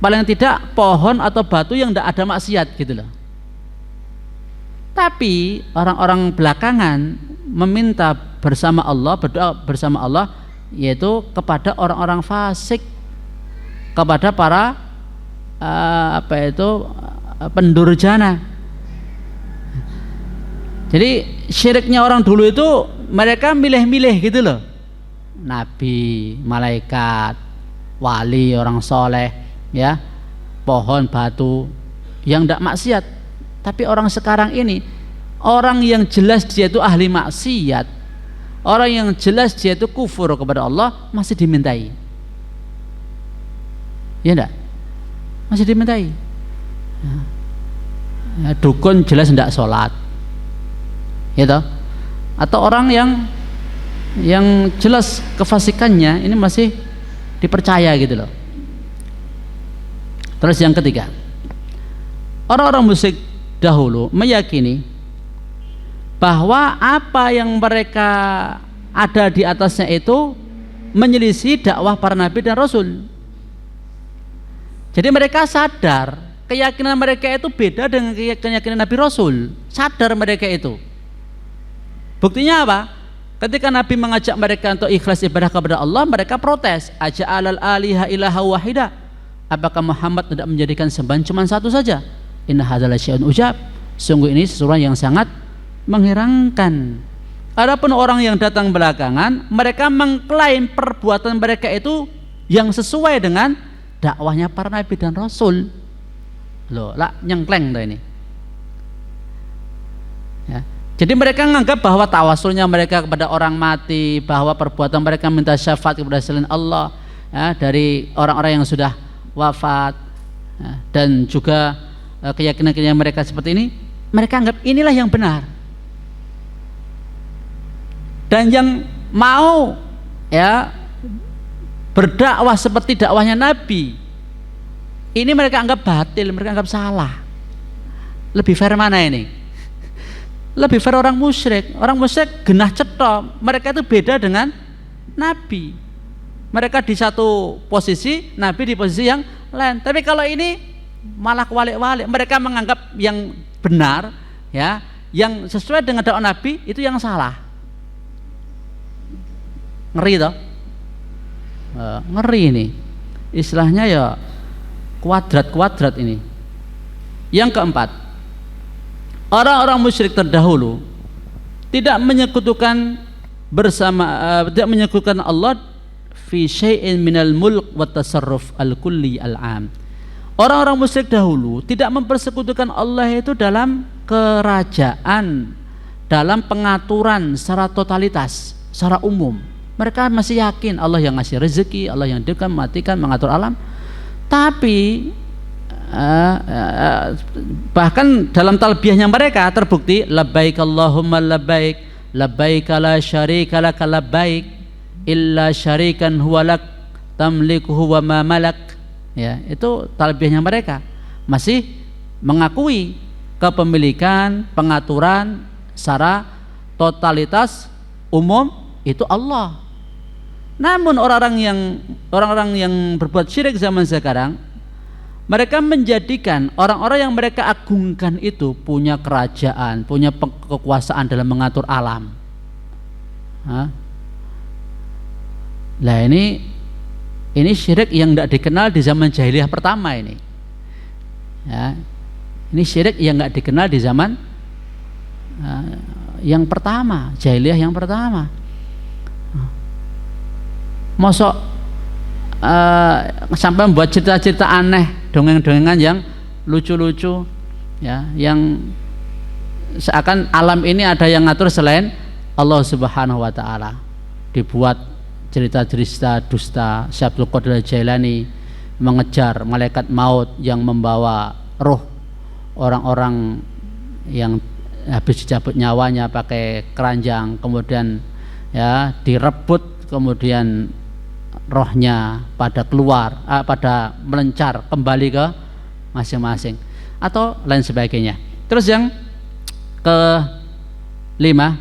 paling tidak pohon atau batu yang tidak ada maksiat gitu loh. Tapi orang-orang belakangan meminta bersama Allah, berdoa bersama Allah, yaitu kepada orang-orang fasik, kepada para pendurjana. Jadi syiriknya orang dulu itu mereka milih-milih gitu loh, nabi, malaikat, wali, orang soleh, ya, pohon, batu yang tidak maksiat. Tapi orang sekarang ini, orang yang jelas dia itu ahli maksiat, orang yang jelas dia itu kufur kepada Allah, masih dimintai. Ya enggak? Masih dimintai. Ya, dukun jelas enggak sholat, gitu. Atau orang yang jelas kefasikannya ini masih dipercaya gitu loh. Terus yang ketiga, orang-orang musyrik dahulu meyakini bahwa apa yang mereka ada di atasnya itu menyelisih dakwah para nabi dan rasul. Jadi mereka sadar keyakinan mereka itu beda dengan keyakinan nabi rasul. Sadar mereka itu. Buktinya apa? Ketika Nabi mengajak mereka untuk ikhlas ibadah kepada Allah, mereka protes. Aja'alal aliha ilaha wahida. Apakah Muhammad tidak menjadikan sembahan cuma satu saja? Inna hadzal syai'un ujab. Sungguh ini sesuatu yang sangat mengherankan. Adapun orang yang datang belakangan, mereka mengklaim perbuatan mereka itu yang sesuai dengan dakwahnya para nabi dan rasul. Loh, lah nyengkleng tuh ini. Ya. Jadi mereka menganggap bahwa tawasulnya mereka kepada orang mati, bahwa perbuatan mereka minta syafaat kepada selain Allah, ya, dari orang-orang yang sudah wafat, ya, dan juga keyakinan mereka seperti ini, mereka anggap inilah yang benar. Dan yang mau, ya, berdakwah seperti dakwahnya Nabi, ini mereka anggap batil, mereka anggap salah. Lebih fair mana ini? Lebih fair orang musyrik. Orang musyrik genah cetok, mereka itu beda dengan Nabi. Mereka di satu posisi, Nabi di posisi yang lain. Tapi kalau ini malah kewalik-walik, mereka menganggap yang benar, ya, yang sesuai dengan dakwah Nabi itu yang salah. Ngeri toh? Ngeri ini. Istilahnya ya kuadrat-kuadrat ini. Yang keempat, orang-orang musyrik terdahulu tidak menyekutukan tidak menyekutukan Allah fi syai'in minal mulk wa tasarruf al-kulli al-am. Orang-orang musyrik dahulu tidak mempersekutukan Allah itu dalam kerajaan, dalam pengaturan secara totalitas, secara umum. Mereka masih yakin Allah yang ngasih rezeki, Allah yang hidupkan, mematikan, mengatur alam. Tapi bahkan dalam talbiyahnya mereka terbukti labbaik Allahumma labbaik, labbaik la syarika lak labbaik illa syarikan huwalak tamlikuhu wa ma malak. Ya, itu talbiyahnya mereka masih mengakui kepemilikan, pengaturan secara totalitas umum itu Allah. Namun orang-orang yang berbuat syirik zaman sekarang, mereka menjadikan orang-orang yang mereka agungkan itu punya kerajaan, punya kekuasaan dalam mengatur alam. Nah ini syirik yang tidak dikenal di zaman jahiliyah pertama ini. Ya, ini syirik yang nggak dikenal di zaman yang pertama, jahiliyah yang pertama. Mosok sampai membuat cerita-cerita aneh, dongeng-dongengan yang lucu-lucu, ya, yang seakan alam ini ada yang ngatur selain Allah Subhanahu wa taala. Dibuat cerita-cerita dusta. Syekh Abdul Qadir Jailani mengejar malaikat maut yang membawa roh orang-orang yang habis dicabut nyawanya pakai keranjang, kemudian ya direbut, kemudian rohnya pada keluar, pada melencar kembali ke masing-masing atau lain sebagainya. Terus yang kelima,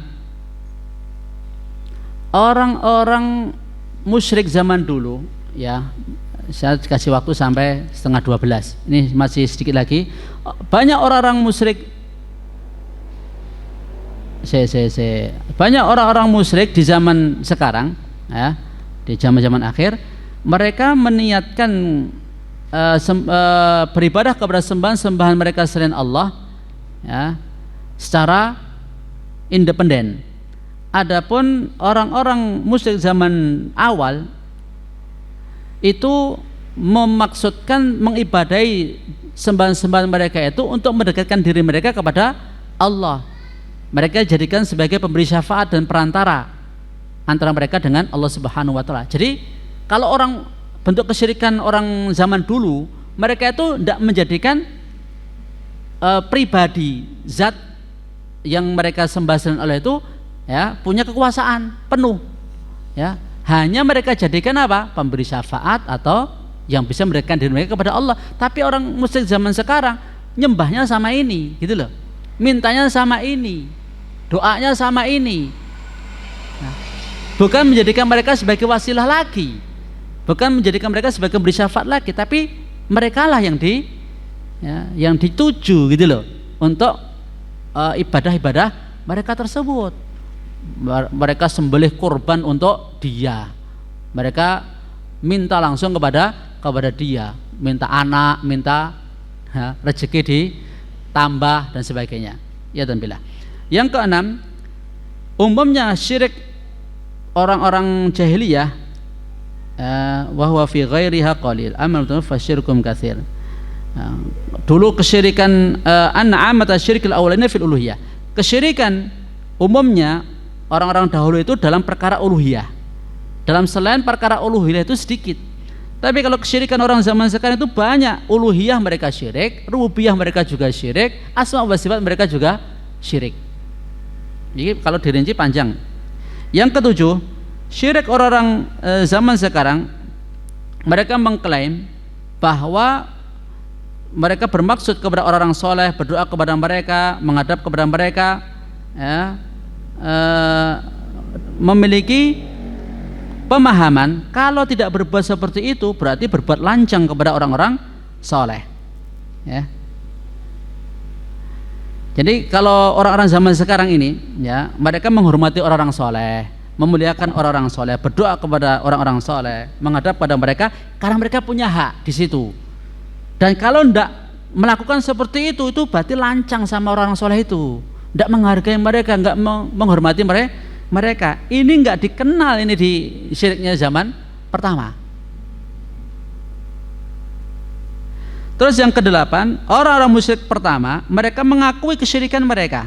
orang-orang musyrik zaman dulu, ya, saya kasih waktu sampai 11:30. Ini masih sedikit lagi. Banyak orang-orang musyrik, banyak orang-orang musyrik di zaman sekarang, ya, di zaman-zaman akhir, mereka meniatkan beribadah kepada sembahan mereka selain Allah, ya, secara independen. Adapun orang-orang musyrik zaman awal itu memaksudkan mengibadahi sembahan-sembahan mereka itu untuk mendekatkan diri mereka kepada Allah. Mereka jadikan sebagai pemberi syafaat dan perantara antara mereka dengan Allah Subhanahu wa taala. Jadi kalau orang bentuk kesyirikan orang zaman dulu, mereka itu tidak menjadikan pribadi zat yang mereka sembah selain Allah itu, ya, punya kekuasaan penuh, ya, hanya mereka jadikan apa? Pemberi syafaat atau yang bisa mendekatkan diri mereka kepada Allah. Tapi orang musyrik zaman sekarang nyembahnya sama ini, gitu loh, mintanya sama ini, doanya sama ini, nah, bukan menjadikan mereka sebagai wasilah lagi, bukan menjadikan mereka sebagai pemberi syafaat lagi, tapi mereka lah yang yang dituju, gitu loh, untuk ibadah-ibadah mereka tersebut. Mereka sembelih kurban untuk dia, mereka minta langsung kepada dia, minta anak, minta rezeki ditambah dan sebagainya. Ya dan bila. Yang keenam, umumnya syirik orang-orang jahiliyah wa huwa fi ghairiha qalil amal fasyirkum katsir. Dulu kesyirikan an'amata syirkil awwalina fil uluhiyah. Kesyirikan umumnya orang-orang dahulu itu dalam perkara uluhiyah. Dalam selain perkara uluhiyah itu sedikit. Tapi kalau kesyirikan orang zaman sekarang itu banyak. Uluhiyah mereka syirik, rububiyah mereka juga syirik, asma wa sifat mereka juga syirik. Jadi kalau dirinci panjang. Yang ketujuh, syirik orang-orang zaman sekarang, mereka mengklaim bahwa mereka bermaksud kepada orang-orang soleh, berdoa kepada mereka, menghadap kepada mereka, ya, memiliki pemahaman kalau tidak berbuat seperti itu berarti berbuat lancang kepada orang-orang soleh, ya. Jadi kalau orang-orang zaman sekarang ini, ya, mereka menghormati orang-orang soleh, memuliakan orang-orang soleh, berdoa kepada orang-orang soleh, menghadap pada mereka karena mereka punya hak di situ. Dan kalau tidak melakukan seperti itu berarti lancang sama orang soleh itu, tidak menghargai mereka, nggak menghormati mereka. Ini nggak dikenal ini di syiriknya zaman pertama. Terus yang kedelapan, orang-orang musyrik pertama mereka mengakui kesyirikan mereka,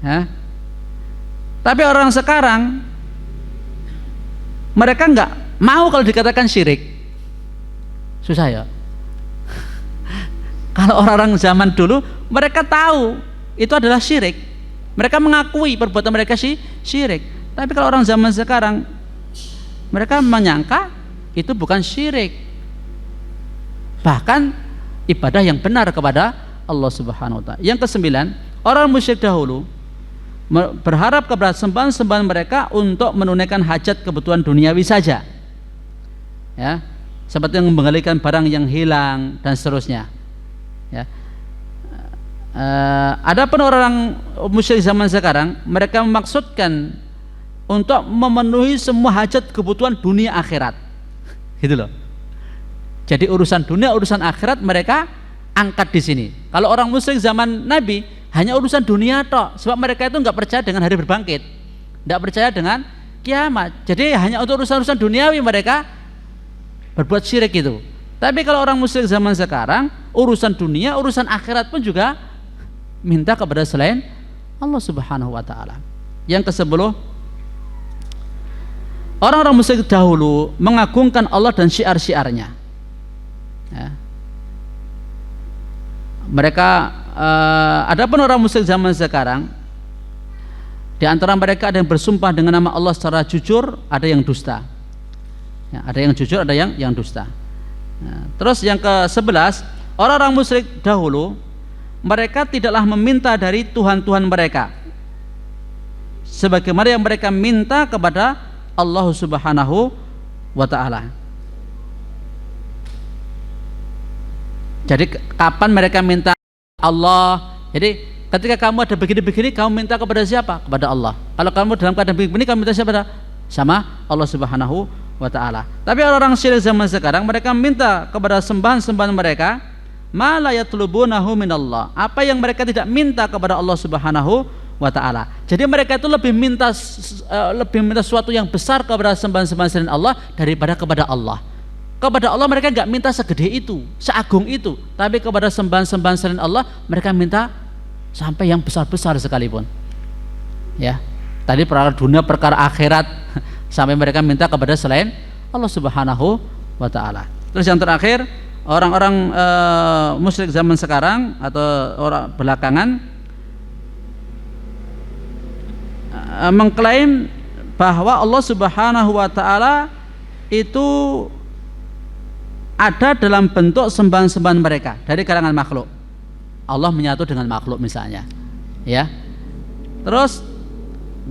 ya. Tapi orang sekarang mereka nggak mau kalau dikatakan syirik. Susah ya. Kalau orang-orang zaman dulu mereka tahu itu adalah syirik, mereka mengakui perbuatan mereka syirik. Tapi kalau orang zaman sekarang mereka menyangka itu bukan syirik, bahkan ibadah yang benar kepada Allah Subhanahu wa taala. Yang kesembilan, orang musyrik dahulu berharap kepada sembahan-sembahan mereka untuk menunaikan hajat kebutuhan duniawi saja, ya, seperti yang mengembalikan barang yang hilang dan seterusnya, ya. Adapun orang musyrik zaman sekarang mereka memaksudkan untuk memenuhi semua hajat kebutuhan dunia akhirat, gitu loh. Jadi urusan dunia, urusan akhirat mereka angkat di sini. Kalau orang musyrik zaman Nabi hanya urusan dunia tok, sebab mereka itu nggak percaya dengan hari berbangkit, nggak percaya dengan kiamat. Jadi hanya untuk urusan-urusan duniawi mereka berbuat syirik itu. Tapi kalau orang musyrik zaman sekarang urusan dunia, urusan akhirat pun juga minta kepada selain Allah Subhanahu wa taala. Yang ke-10, orang-orang musyrik dahulu mengagungkan Allah dan syiar-syiarnya, ya. Mereka adapun orang musyrik zaman sekarang, di antara mereka ada yang bersumpah dengan nama Allah secara jujur, ada yang dusta, ya, ada yang jujur, ada yang dusta. Nah, terus yang ke-11, orang-orang musyrik dahulu mereka tidaklah meminta dari Tuhan-Tuhan mereka sebagaimana yang mereka minta kepada Allah Subhanahu wa ta'ala. Jadi kapan mereka minta Allah? Jadi ketika kamu ada begini-begini, kamu minta kepada siapa? Kepada Allah. Kalau kamu dalam keadaan begini, kamu minta siapa? Sama Allah Subhanahu wa ta'ala. Tapi orang-orang syirik zaman sekarang mereka minta kepada sembahan-sembahan mereka ma la yatlubunahu minallah, apa yang mereka tidak minta kepada Allah Subhanahu wa ta'ala. Jadi mereka itu lebih minta sesuatu yang besar kepada sembahan-sembahan selain Allah daripada kepada Allah. Kepada Allah mereka nggak minta segede itu, seagung itu, tapi kepada sembahan-sembahan selain Allah mereka minta sampai yang besar-besar sekalipun, ya. Tadi perkara dunia, perkara akhirat, sampai mereka minta kepada selain Allah Subhanahu wa ta'ala. Terus yang terakhir, orang-orang musyrik zaman sekarang atau orang belakangan mengklaim bahwa Allah Subhanahu wa ta'ala itu ada dalam bentuk sembahan-sembahan mereka dari kalangan makhluk. Allah menyatu dengan makhluk misalnya, ya. Terus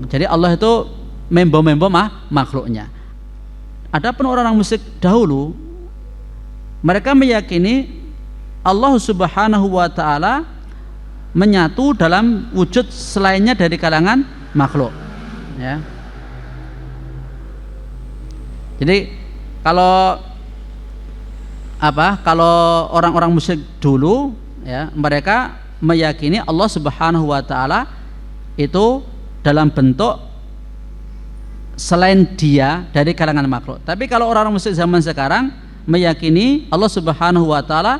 jadi Allah itu membo-membo makhluknya. Adapun orang-orang musyrik dahulu mereka meyakini Allah Subhanahu wa ta'ala menyatu dalam wujud selainnya dari kalangan makhluk, ya. Jadi kalau orang-orang musyrik dulu, ya, mereka meyakini Allah Subhanahu wa ta'ala itu dalam bentuk selain dia dari kalangan makhluk. Tapi kalau orang-orang musyrik zaman sekarang meyakini Allah Subhanahu wa ta'ala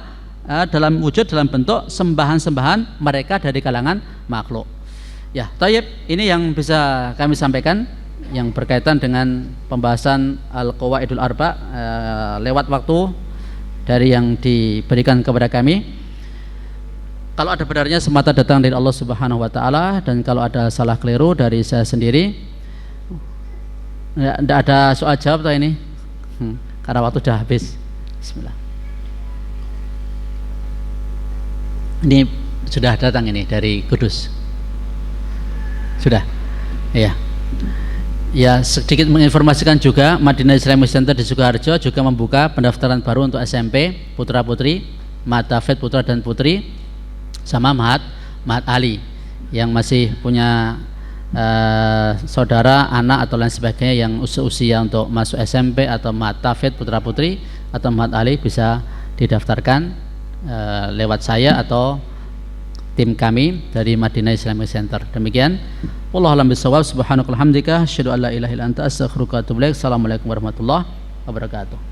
dalam wujud, dalam bentuk sembahan-sembahan mereka dari kalangan makhluk. Ya, tayyib, ini yang bisa kami sampaikan yang berkaitan dengan pembahasan Al-Qawaidul Arba lewat waktu dari yang diberikan kepada kami. Kalau ada benarnya semata datang dari Allah Subhanahu wa ta'ala, dan kalau ada salah keliru dari saya sendiri. Tidak ada soal jawab atau ini? Karena waktu sudah habis. Bismillah. Ini sudah datang ini dari Kudus. Sudah. Iya. Ya, sedikit menginformasikan juga, Madinah Islamic Center di Sukoharjo juga membuka pendaftaran baru untuk SMP putra putri, Matafid putra dan putri, sama Mahat Ali yang masih punya saudara, anak atau lain sebagainya yang usia untuk masuk SMP atau Matafid putra putri atau Mahat Ali bisa didaftarkan lewat saya atau tim kami dari Madinah Islamic Center. Demikian. Wallahu a'lam bishawab. Subhanakallahumma hamdika asyhadu an la ilaha illa anta astaghfiruka wa atubu ilaik. Assalamualaikum warahmatullahi wabarakatuh.